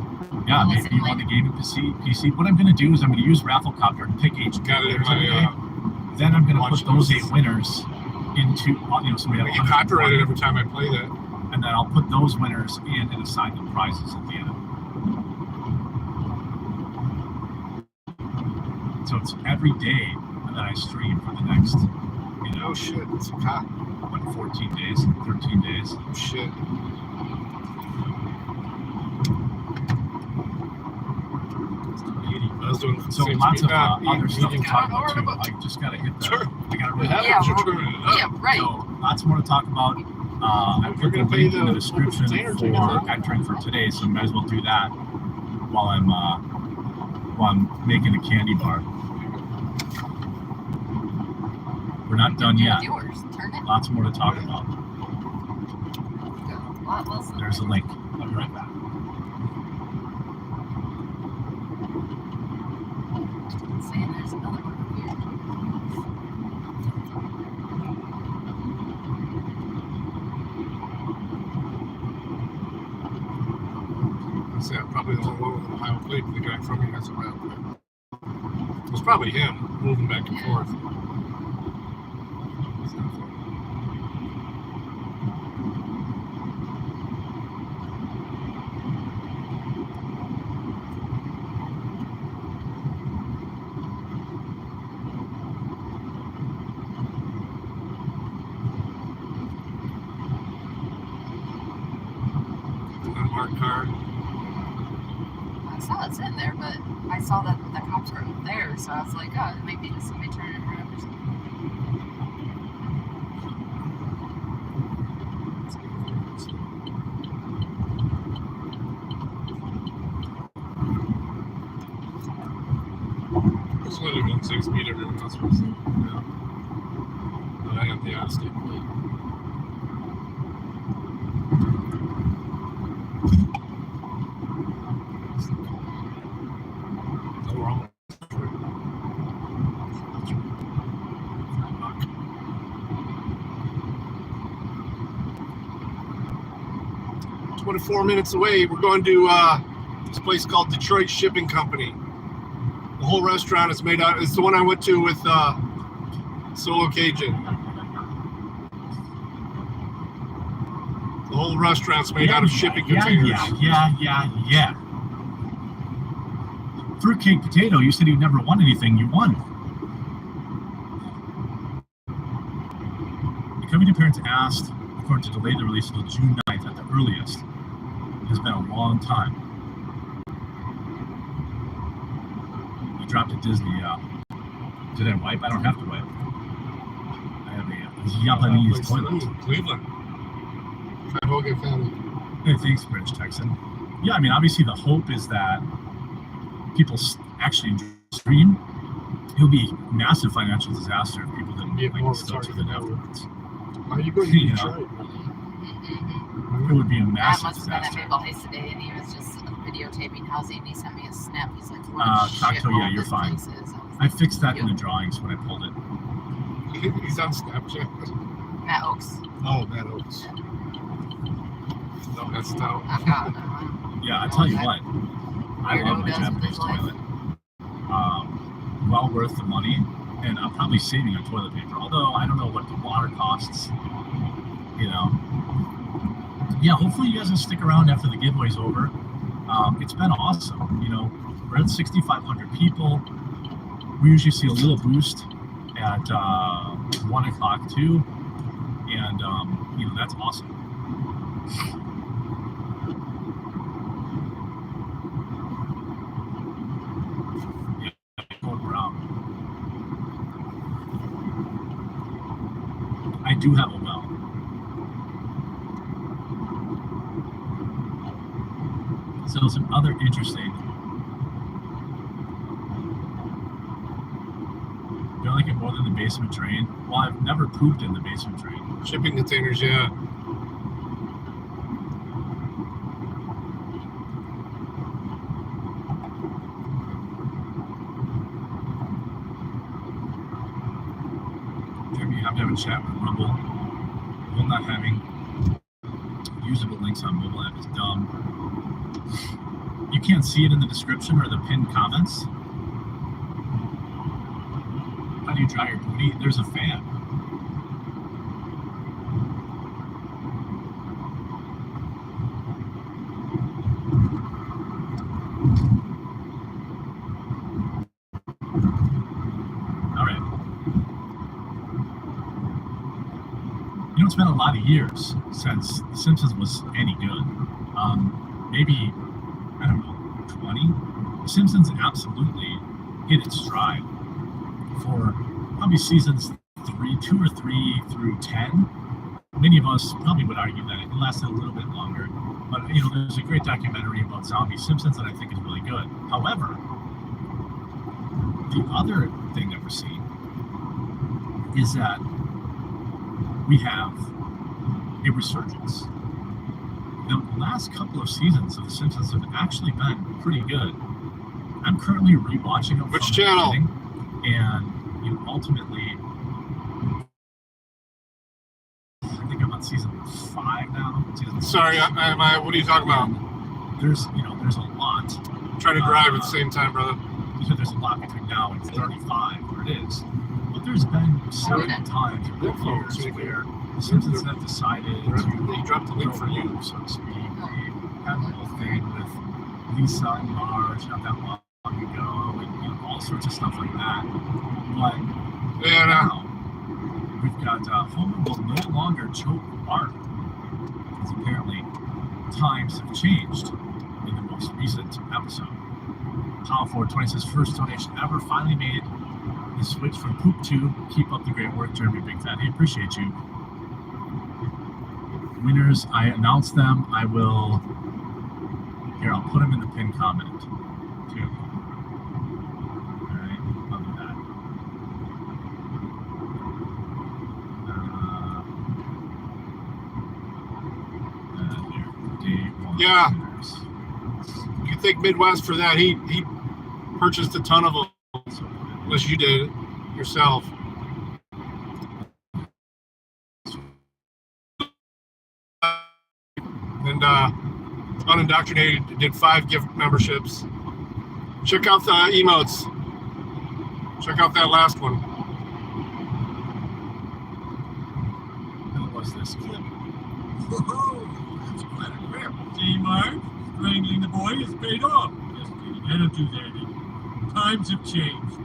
yeah, maybe you want a gaming PC. What I'm going to do is I'm going to use Rafflecopter to pick each
Got it in
winner today.
my
Then I'm going to
watch
put those
list.
8 winners into, so we have
I get
120.
copyrighted every time I play that.
and then I'll put those winners in and assign them prizes at the end. So it's every day that I stream for the next,
Oh shit, it's a cop.
14 days, 13 days.
Oh shit. I was doing
So
same
lots
speed.
of other stuff to
medium
talk
time.
about too. I just gotta hit the.
Sure.
I gotta
What
really.
happens?
Yeah,
You're turning it up.
Yeah, right.
So lots more to talk about. I
We're
put the
gonna pay
link in the
the
description
container ticket,
for
huh?
entering for today, so you might as well do that while I'm making the candy bar. We're not done yet.
Yours. Turn it.
Lots more to talk about.
Lot less than
There's a link. I'll be right back.
saying there's another one here.
I'd say I'm probably the only one with an Ohio plate. The guy from me has a Ohio plate. It was probably him moving back and forth. Unmarked car.
I saw it sitting there, but I saw that the cops were there, so I was like, oh, maybe just somebody turning it around or something.
It's literally going 6 speed. Everyone else was. Yeah. But I got the out-of-state plate. Oh, we're almost through. 24 minutes away. We're going to this place called Detroit Shipping Company. The whole restaurant is made out. It's the one I went to with Solo Cajun. The whole restaurant's made out of shipping containers.
Yeah. Fruitcake Potato, you said you never won anything. You won. The company parents asked the court to delay the release until June 9th at the earliest. It has been a long time. You dropped at Disney. Did I wipe? I don't have to wipe. I have a Japanese toilet.
Cleveland. Hogan family.
Hey, thanks, British Texan. Yeah, I mean, obviously the hope is that people actually enjoy the stream. It would be a massive financial disaster if people didn't
Get more
still
retarded
tune
than
in
ever.
afterwards.
Are you going to
You know.
Detroit?
It would be a
That
massive
must have been at
disaster.
Maple Heights today, and he was just videotaping housing, and he sent me a snap. He's like, what
Cocteau, yeah, you're fine. I fixed that in the drawings when I pulled it.
He's on Snapchat.
Matt Oaks.
Oh, Matt Oaks. No, that's stout.
I've got him.
Yeah, I tell you what, I
Weirdo
love my
does with
Japanese
his life.
toilet. Well worth the money, and I'm probably saving on toilet paper. Although I don't know what the water costs. You know. Yeah, hopefully you guys will stick around after the giveaway's over. It's been awesome. You know, we're at 6,500 people. We usually see a little boost at 1 o'clock too, and you know, that's awesome. Going around. I do have a well. So some other interesting. You don't like it more than the basement drain? Well, I've never pooped in the basement drain.
Shipping containers, yeah.
You have to have a chat with Rumble. Rumble not having usable links on mobile app is dumb. You can't see it in the description or the pinned comments. How do you dry your booty? There's a fan. it's been a lot of years since The Simpsons was any good. Maybe, I don't know, 20? The Simpsons absolutely hit its stride for probably seasons 2 or 3 through 10. Many of us probably would argue that it lasted a little bit longer. But, there's a great documentary about zombie Simpsons that I think is really good. However, the other thing that we're seeing is that we have a resurgence. The last couple of seasons of The Simpsons have actually been pretty good. I'm currently rewatching them.
Which channel?
And ultimately, I think I'm on season 5 now.
Sorry, what are you talking about?
There's a lot.
I'm trying to drive at the same time, brother.
There's a lot between now and 35 where it is. But there's been certain times in the years where The Simpsons have decided
They dropped the link for you.
so to speak. They had a little thing with Lisa and Marge not that long ago, and all sorts of stuff like that. But
Yeah,
now we've got Homer will no longer choke Bart, because apparently times have changed in the most recent episode. Power420 says first donation ever, finally made the switch from poop to keep up the great work, Jeremy Big Fat. I appreciate you. Winners, I announced them. I will. Here, I'll put them in the pinned comment too. All right, I'll do that. Here, day 1.
Yeah.
Winners.
You think Midwest for that? He purchased a ton of them, unless you did it yourself. And Unindoctrinated did 5 gift memberships. Check out the emotes. Check out that last one.
What was this clip?
Whoa, that's quite a grip. See, Mark? Strangling the boy has paid off. Just kidding. I don't do that anymore. Times have changed.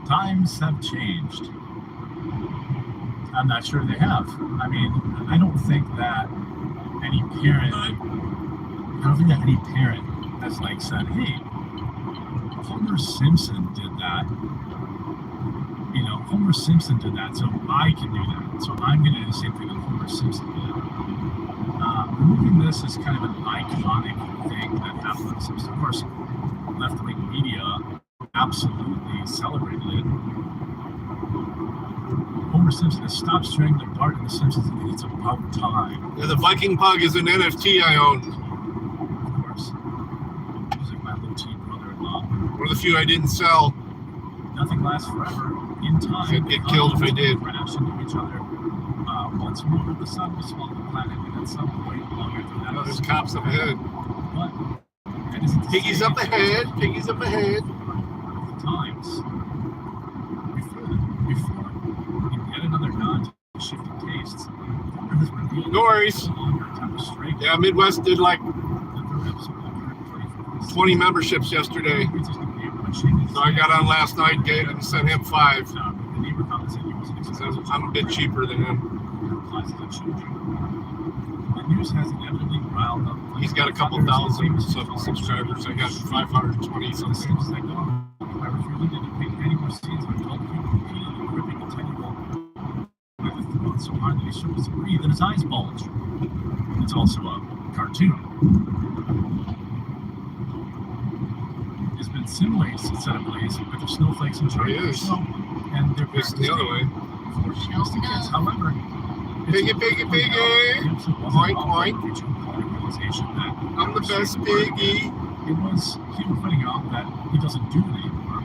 Times have changed. I'm not sure they have. I mean, I don't think that any parent has said, hey, Homer Simpson did that. Homer Simpson did that, so I can do that. So I'm going to do the same thing that Homer Simpson did. Removing this is kind of an iconic thing that happened. Of course, left-wing media absolutely celebrated it. Homer Simpson has stopped strangling Bart in The Simpsons, and it's about time.
Yeah, the Viking Pug is an NFT I own.
Of course. He's like my little teen brother-in-law.
One of the few I didn't sell.
Nothing lasts forever. In time,
I'd get killed if I did.
Crash into each other. Once more, the sun will swallow the planet, and at some point, longer than that.
There's cops up ahead.
But that isn't the
Piggy's
same
up ahead. Piggy's up ahead.
of the times. Before, in yet another nod to shifting tastes, Homer has revealed
No worries.
no longer attempt to strike
Yeah, Midwest did like
the third episode of 124.
20 memberships yesterday. So I got on last night and sent him 5.
The neighbor comments that he wasn't
So I'm a bit cheaper than him.
The news has inevitably riled up.
He's got a couple thousand subscribers. I got 520 something.
I refused to depict any more scenes of adult people repeatedly gripping a tentacle with a throat so hard that he struggles to breathe and his eyes bulge. It's also a cartoon. It's been simulated set ablaze with their snowflakes and
It is.
snow, and they're
It's the other way.
for kids. However,
Piggy, piggy, piggy. Oink, oink. I'm the best piggy.
It was him pointing out that he doesn't do it anymore.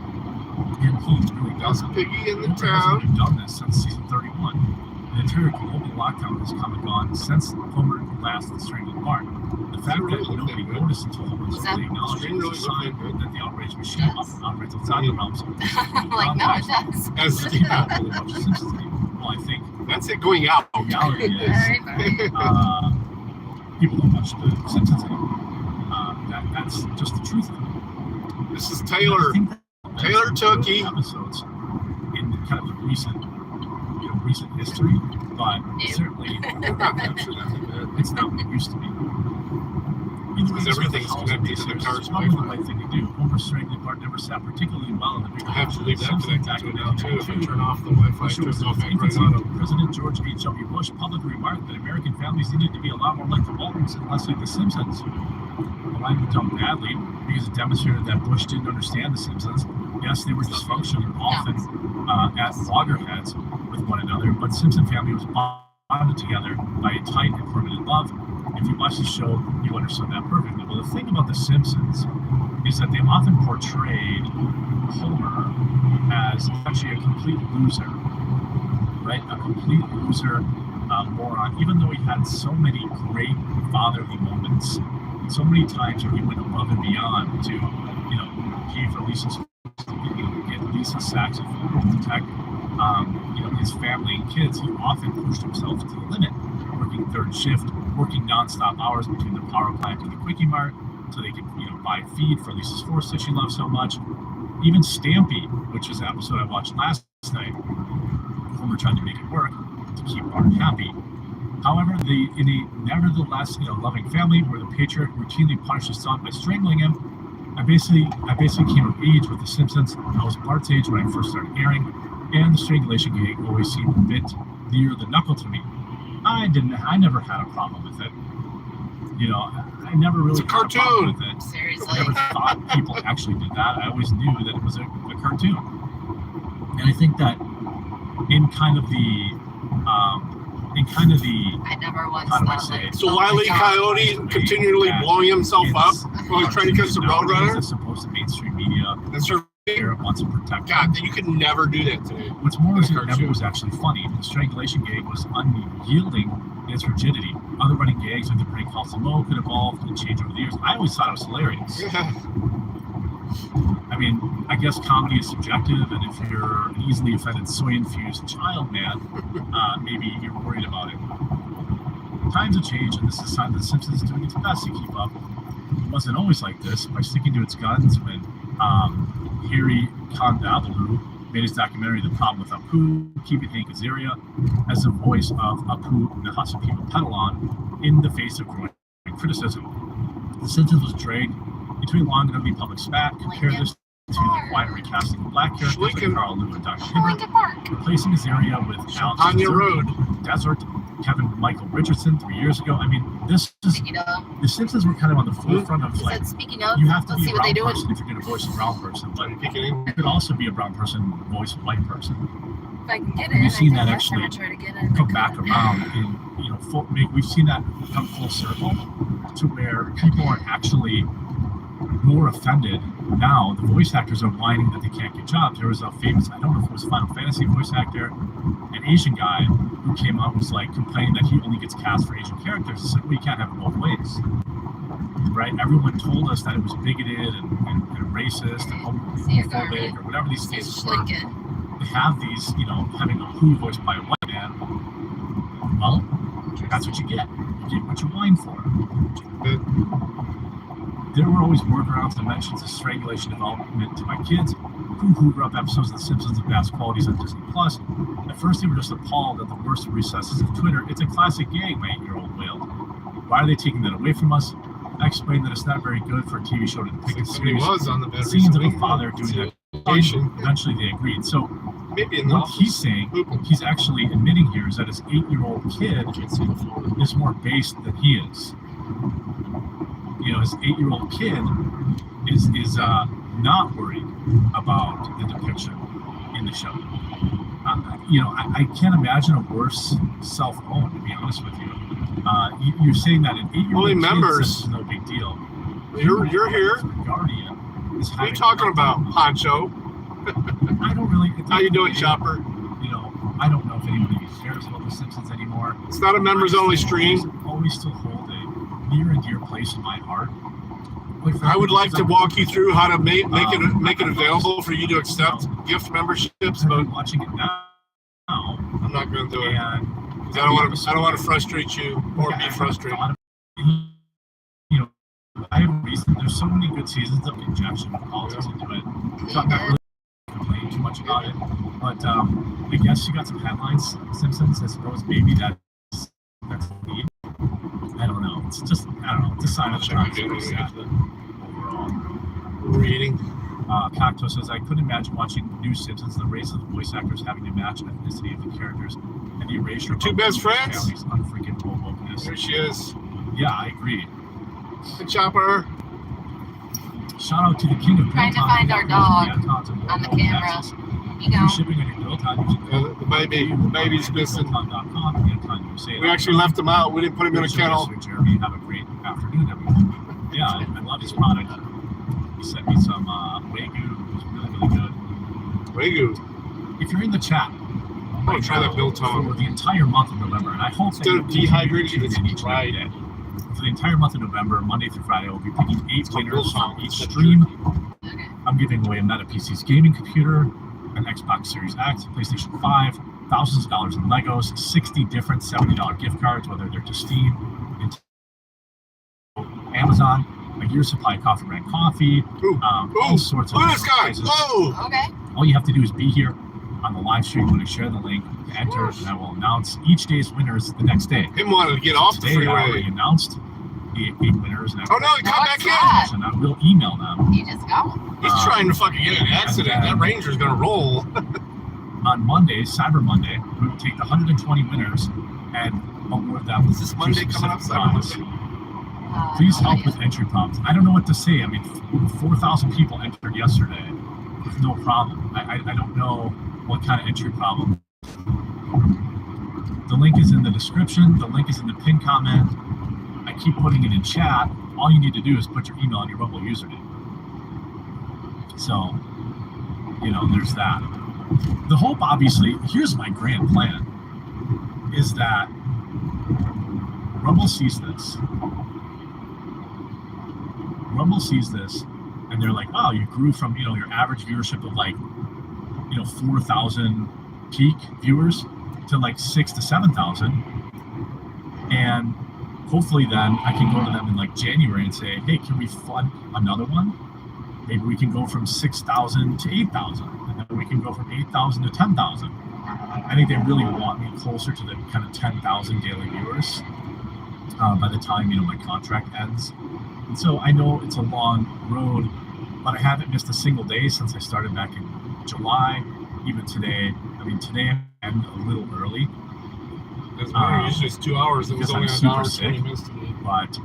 And he really
Best
doesn't.
piggy in the
Homer
town.
hasn't done this since season 31. The entire global lockdown has come and gone since Homer last strangled Bart. The fact that nobody noticed until Homer was fully acknowledged
String really
is a sign
looking good.
that the outrage machine operates outside the realms of
Like, no, it does.
As
not really watch The Simpsons anymore. Well, I think
that's it going out.
the reality is
Alright.
people don't watch The Simpsons anymore. That's just the truth of it.
This is Taylor.
I think that
Taylor Tookie.
episodes in kind of the recent recent history, but certainly
I'm not sure that's bad.
it's not what it used to be.
Because everything's connected to the car's
probably the
Wi-Fi.
right thing to do. Homer strangling Bart never sat particularly well in the big
I have to leave that
Simpsons
connected to it
back
now
in
too. If I
1992.
turn off the Wi-Fi,
Bush
it
was
turns
in
off
his
right
infancy.
on.
President George H.W. Bush publicly remarked that American families needed to be a lot more like the Waltons and less like the Simpsons. The line went down badly because it demonstrated that Bush didn't understand the Simpsons. Yes, they were dysfunctional, often at loggerheads with one another, but Simpson family was bonded together by a tight and permanent love. If you watch the show, you understood that perfectly. Well, the thing about The Simpsons is that they often portrayed Homer as actually a complete loser, right? A complete loser, moron, even though he had so many great fatherly moments, so many times where he went above and beyond to, pay for Lisa's, get Lisa saxophone, protect, his family and kids. He often pushed himself to the limit, working third shift, working nonstop hours between the power plant and the Quickie Mart, so they could, buy feed for Lisa's horse that she loved so much. Even Stampy, which is an episode I watched last night, Homer tried to make it work to keep Bart happy. However, in a nevertheless, loving family where the patriarch routinely punished his son by strangling him, I basically came of age with The Simpsons. I was Bart's age when I first started airing, and the strangulation gag always seemed a bit near the knuckle to me. I never had a problem with it. I never really
It's a
had a problem
cartoon.
with it.
Seriously.
I never thought people actually did that. I always knew that it was a cartoon. And I think that in kind of the
I never once
how do I
thought
say it?
So
oh
Wile
my
E.
God.
Coyote continually blowing himself up while he's trying to catch the Roadrunner?
That's supposed to mainstream media.
That's her.
Europe wants to protect
God,
them.
you could never do that today.
What's more is it
Cartoon.
never was actually funny. The strangulation gag was unyielding in its rigidity. Other running gags like the prank call Samo could evolve and change over the years. I always thought it was hilarious.
Yeah.
I mean, I guess comedy is subjective, and if you're an easily offended soy-infused child man, maybe you're worried about it. Times have changed, and this is a sign that The Simpsons is doing its best to keep up. It wasn't always like this. By sticking to its guns, when Harry Kondabolu made his documentary The Problem with Apu, keeping Hank Azaria as the voice of Apu and the hustle people pedal on in the face of growing criticism. The Simpsons was dragged into a long and ugly public spat. Compare this to the quiet recasting of black characters like
Schlinken.
Carl Lou and Dr. Hibbert,
Lincoln Park.
replacing Azaria with Alex
Tanya Road.
Desert, Kevin Michael Richardson 3 years ago. I mean, this is
Speaking of,
the Simpsons were kind of on the forefront of
he
like,
said, speaking of,
you have to
let's
be
see
a
what they
brown
do.
person if you're going to voice a brown person, but
Picking
you could also be a brown person, voice a white person.
If I can get
We've
it,
seen
I
that
think last time I
actually
tried to get it.
come back around in, we've seen that come full circle to where people are actually more offended now. The voice actors are whining that they can't get jobs. There was a famous, I don't know if it was Final Fantasy voice actor, an Asian guy who came out and was like complaining that he only gets cast for Asian characters. It's like, well, you can't have it both ways, right? Everyone told us that it was bigoted and racist and homophobic or whatever these things were.
Lincoln.
They have these, having a Who voiced by a white man. Well, that's what you get. You get what you whine for. There were always workarounds and mentions of strangulation development to my kids who hoover up episodes of The Simpsons of vast qualities on Disney Plus. At first, they were just appalled at the worst recesses of Twitter. It's a classic gag, my 8-year-old wailed. Why are they taking that away from us? I explained that it's not very good for a TV show to depict it
Somebody
serious
was on the bed
scenes of a
recently.
father doing that.
Asian.
Eventually, they agreed. So,
Maybe in the
what
office.
he's saying, he's actually admitting here, is that his 8-year-old kid
I can't see the floor.
is more based than he is. His 8-year-old kid is not worried about the depiction in the show. I can't imagine a worse self-own, to be honest with you. You're saying that an 8-year-old
Only
kid
members.
says it's no big deal.
You're here.
The Guardian is
What are you
having
talking about, Poncho?
I don't really.
How you doing, Chopper?
I don't know if anybody cares about The Simpsons anymore.
It's not a members-only stream.
Always still hold a near and dear place in my heart.
I would like to walk you through how to make it available for you to accept gift memberships, but
watching it now,
I'm not going to do it.
and
'Cause I don't want to frustrate you or be frustrated.
I have a reason. There's so many good seasons of injection of politics into it. So I'm not really complaining too much about it, but I guess you got some headlines. Simpsons, I suppose, maybe that's the lead. I don't know. It's just, I don't know. It's a sign of the times. It's pretty sad overall.
Reading.
Cacto says, I couldn't imagine watching new Simpsons, the race of the voice actors having to match ethnicity of the characters, and the erasure of
Two best friends?
families' unfreaking wokeness.
There she is.
Yeah, I agree.
Good Chopper.
Shout out to the king of
Trying to
Biltong,
find our dog
on
the camera.
Texas.
You know.
Free shipping on your Biltong.
The baby's missing.
Biltong.com.
We actually left him out. We didn't put him in a kennel.
Jeremy, have a great afternoon, everyone. Yeah, I love his product. He sent me some Wagyu. It's really, really good.
Wagyu.
If you're in the chat,
Oh, try that Biltong.
for the entire month of November, and I hope that
Instead of dehydrated, it's
each
dried.
day. For the entire month of November, Monday through Friday, we'll be picking 8 winners
Biltong.
on each stream. I'm giving away a Meta PC's gaming computer, an Xbox Series X, PlayStation 5, thousands of dollars in Legos, 60 different $70 gift cards, whether they're to Steam, Amazon, a year's supply of coffee brand coffee, all sorts of
look at this guy.
prizes.
Oh!
Okay.
All you have to do is be here on the live stream when I share the link, enter, and I will announce each day's winners the next day.
Him wanted to get off the
Today, I already
freeway.
announced the 8 winners, and
Oh no, he come
What's
back
that?
and I will email them.
You just got one.
in. He's trying to fucking get in an accident. That Ranger's gonna roll.
On Monday, Cyber Monday, we will take the 120 winners and award them.
Is this Monday coming up? Cyber
prize.
Monday?
Please help with entry prompts. I don't know what to say. I mean, 4,000 people entered yesterday with no problem. I don't know what kind of entry problem. The link is in the description. The link is in the pinned comment. I keep putting it in chat. All you need to do is put your email and your Rumble username. So, there's that. The hope, obviously, here's my grand plan, is that Rumble sees this. And they're like, oh, you grew from, your average viewership of 4,000 peak viewers to 6,000 to 7,000. And hopefully then I can go to them in January and say, hey, can we fund another one? Maybe we can go from 6,000 to 8,000. And then we can go from 8,000 to 10,000. I think they really want me closer to the kind of 10,000 daily viewers by the time, my contract ends. And so I know it's a long road, but I haven't missed a single day since I started back in July. Even today, today I ended a little early.
Usually it's 2 hours. It was
Because
only
I'm
an
super
hour,
sick.
20 minutes to me.
But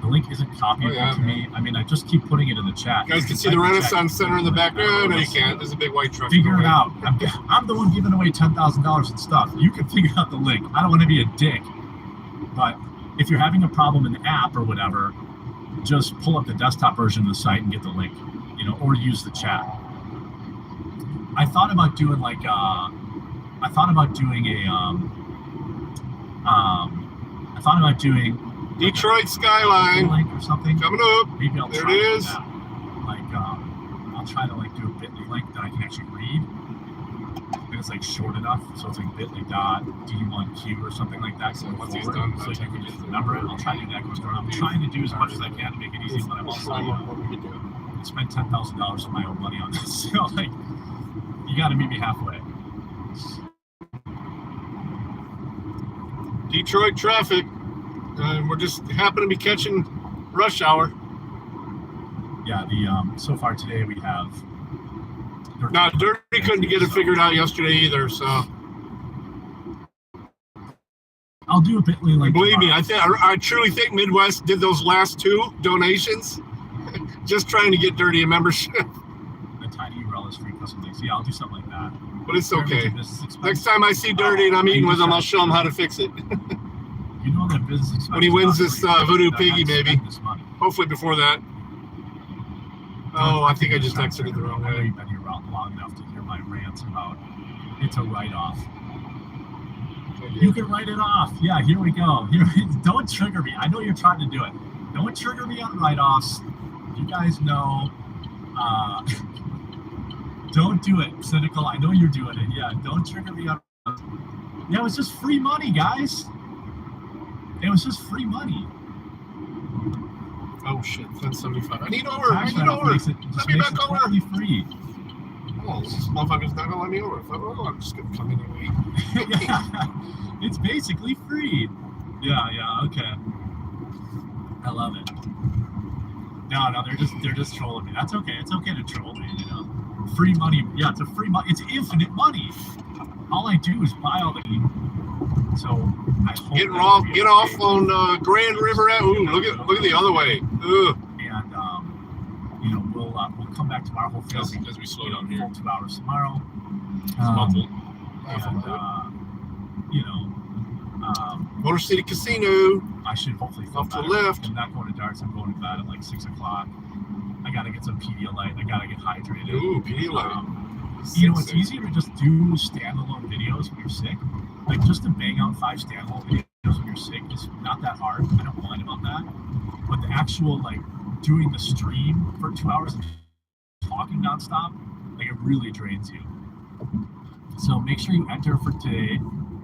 the link isn't copyable to me. I just keep putting it in the chat.
You guys can see the Renaissance Center in the back. No, you can't. There's a big white truck.
Figure it out. I'm the one giving away $10,000 in stuff. You can figure out the link. I don't want to be a dick. But if you're having a problem in the app or whatever, just pull up the desktop version of the site and get the link, or use the chat. I thought about doing
Detroit Skyline
link or something.
coming up.
Maybe I'll
There
try
it is.
that. I'll try to do a bit.ly link that I can actually read. And it's short enough, so it's bit.ly.d1q or something like that. So
Once he's
forward,
done,
so
I'll
you
check
can
it.
just remember it. I'll try to do that. I'm trying to do as much as I can to make it easy, but I'm also spent $10,000 of my own money on this. So you got to meet me halfway.
Detroit traffic. We're just happen to be catching rush hour.
Yeah, so far today we have.
Now, Dirty couldn't get it figured out yesterday either, so
I'll do a bit.ly link.
believe me,
tomorrow.
I truly think Midwest did those last 2 donations just trying to get Dirty a membership.
The tiny URL is free custom links. Yeah, I'll do something like that.
But it's okay.
Business expense.
Next time I see Dirty and I'm eating with him, I'll show him how to fix it.
You know that business expense
When he wins
is
this
not free.
Voodoo
That
Piggy,
I spend
maybe.
this money.
Hopefully before that. Oh, I think I just exited the wrong
I know
way.
you've been here long enough to hear my rants about it's a write-off. You can write it off. Yeah, here we go. Don't trigger me. I know you're trying to do it. Don't trigger me on write-offs. You guys know. Don't do it, Cynical. I know you're doing it. Yeah, don't trigger me on. Yeah, it was just free money, guys. It was just free money.
Oh shit, 1075. I need over.
CashApp makes it
Let me back over.
totally free.
Come McDonald's. This motherfucker's not gonna let me over. Oh, I'm just gonna come anyway.
Yeah. It's basically free. Yeah, okay. I love it. No, they're just trolling me. That's okay. It's okay to troll me, you know. Free money. Yeah, it's a free money. It's infinite money. All I do is buy all the. So I hope
Get off on Grand River. Ooh, look at the other way. Ugh.
And you know, we'll come back tomorrow. Hopefully,
As we slow down here.
2 hours tomorrow. You know,
Motor City Casino.
I should hopefully feel
Off to the
better.
left.
I'm not going to darts. I'm going to bed at like 6 o'clock. I gotta get some Pedialyte. I gotta get hydrated.
Ooh, Pedialyte.
You know, it's easier to just do standalone videos when you're sick. Like just to bang out 5 standalone videos when you're sick is not that hard. I don't mind about that. But the actual like doing the stream for 2 hours and talking nonstop, like it really drains you. So make sure you enter for today.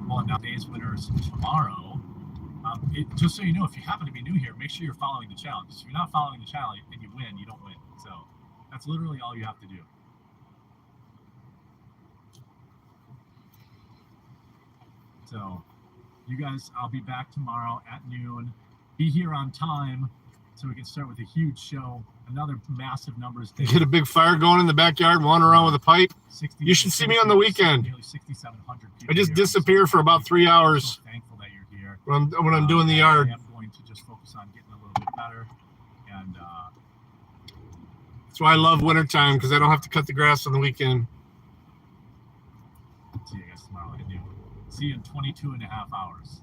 Well, now today's winner is tomorrow. Just so you know, if you happen to be new here, make sure you're following the challenge. If you're not following the challenge and you win, you don't win. So that's literally all you have to do. So you guys, I'll be back tomorrow at noon. Be here on time so we can start with a huge show. Another massive numbers day.
Get a big fire going in the backyard, wander around with a pipe. You should see me on the weekend.
Nearly 6,700 people.
I just
here.
disappear for about 3 hours
I'm so thankful that you're here.
when I'm doing the yard.
I am going to just focus on getting a little bit better. And
That's why I love wintertime, because I don't have to cut the grass on the weekend.
see you guys tomorrow at noon. See you in 22 and a half hours.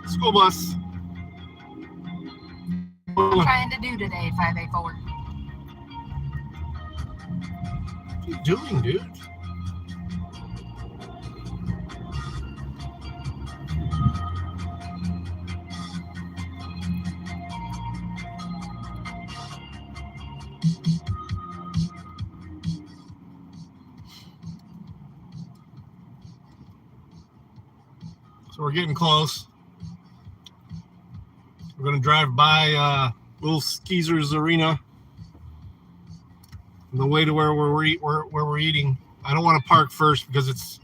School bus.
What I'm trying to do today, 584.
What are you doing, dude? So we're getting close. We're going to drive by Little Skeezer's Arena on the way to where we're eating. I don't want to park first because it's.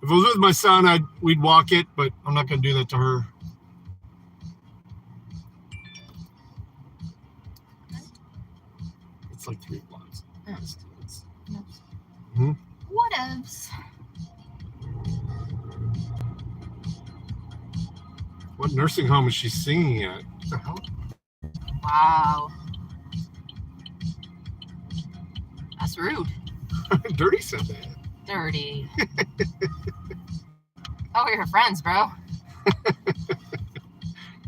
If it was with my son, we'd walk it, but I'm not going to do that to her. It's like 3 blocks.
Whatevs.
What nursing home is she singing at? What the hell?
Wow. That's rude.
Dirty said that.
Dirty. Oh, we're friends, bro.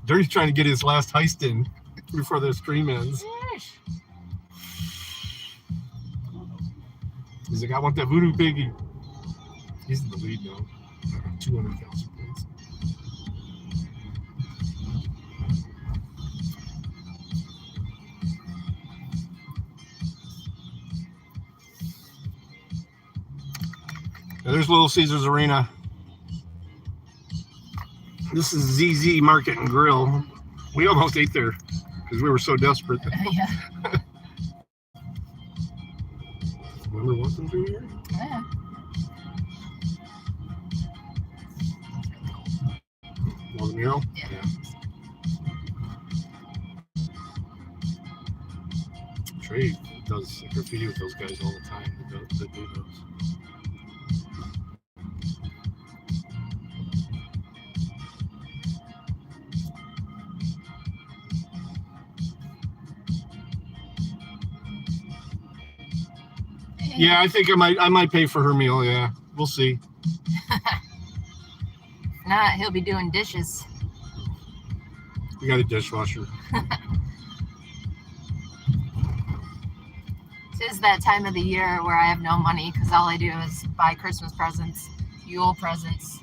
Dirty's trying to get his last heist in before the stream ends.
Yeesh.
He's like, I want that voodoo piggy. He's in the lead now. 200,000 points. Now, there's Little Caesars Arena. This is ZZ Market and Grill. We almost ate there because we were so desperate.
Yeah.
Remember walking through here?
Yeah.
Well, the mural?
Yeah.
Trey does graffiti with those guys all the time. They do those. Yeah, I think I might pay for her meal. Yeah, we'll see.
If not, he'll be doing dishes.
We got a dishwasher.
This is that time of the year where I have no money because all I do is buy Christmas presents, Yule presents.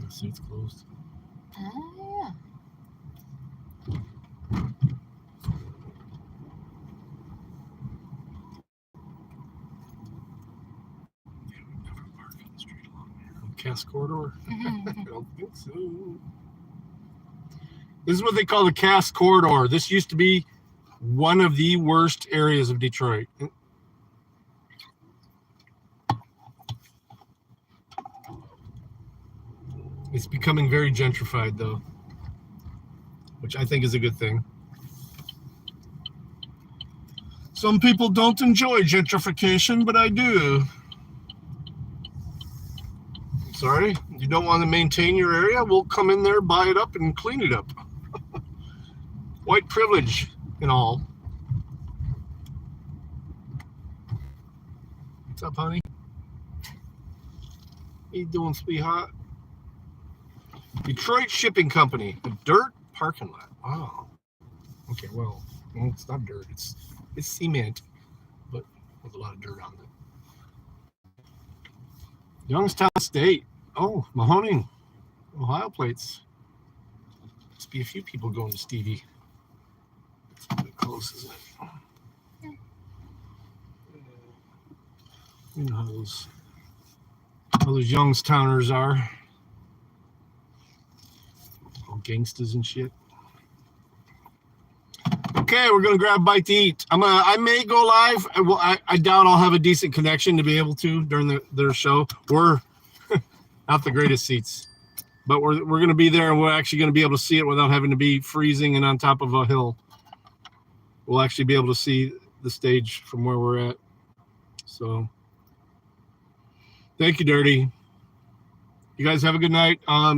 See, it's closed.
Yeah.
Cass Corridor? I don't think so. This is what they call the Cass Corridor. This used to be one of the worst areas of Detroit. It's becoming very gentrified, though, which I think is a good thing. Some people don't enjoy gentrification, but I do. Sorry, you don't want to maintain your area? We'll come in there, buy it up, and clean it up. White privilege and all. What's up, honey? How you doing, sweetheart? Detroit Shipping Company, a dirt parking lot. Wow. Okay, well, it's not dirt. It's cement, but with a lot of dirt on it. Youngstown State. Oh, Mahoning, Ohio plates. Must be a few people going to Stevie. It's a bit close, isn't it? You know how those Youngstowners are. All gangsters and shit. Okay, we're gonna grab a bite to eat. I may go live. I doubt I'll have a decent connection to be able to during their show. We're not the greatest seats, but we're gonna be there, and we're actually gonna be able to see it without having to be freezing and on top of a hill. We'll actually be able to see the stage from where we're at. So, thank you, Dirty. You guys have a good night. I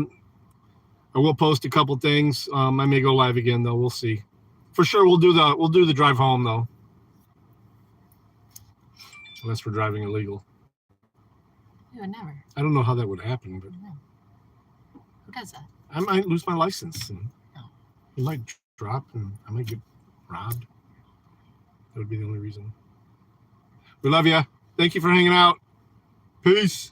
will post a couple things. I may go live again though. We'll see. For sure, we'll do the drive home though, unless we're driving illegal.
You would never.
I don't know how that would happen, but
Who does that?
I might lose my license, and
No.
it might drop, and I might get robbed. That would be the only reason. We love you. Thank you for hanging out. Peace.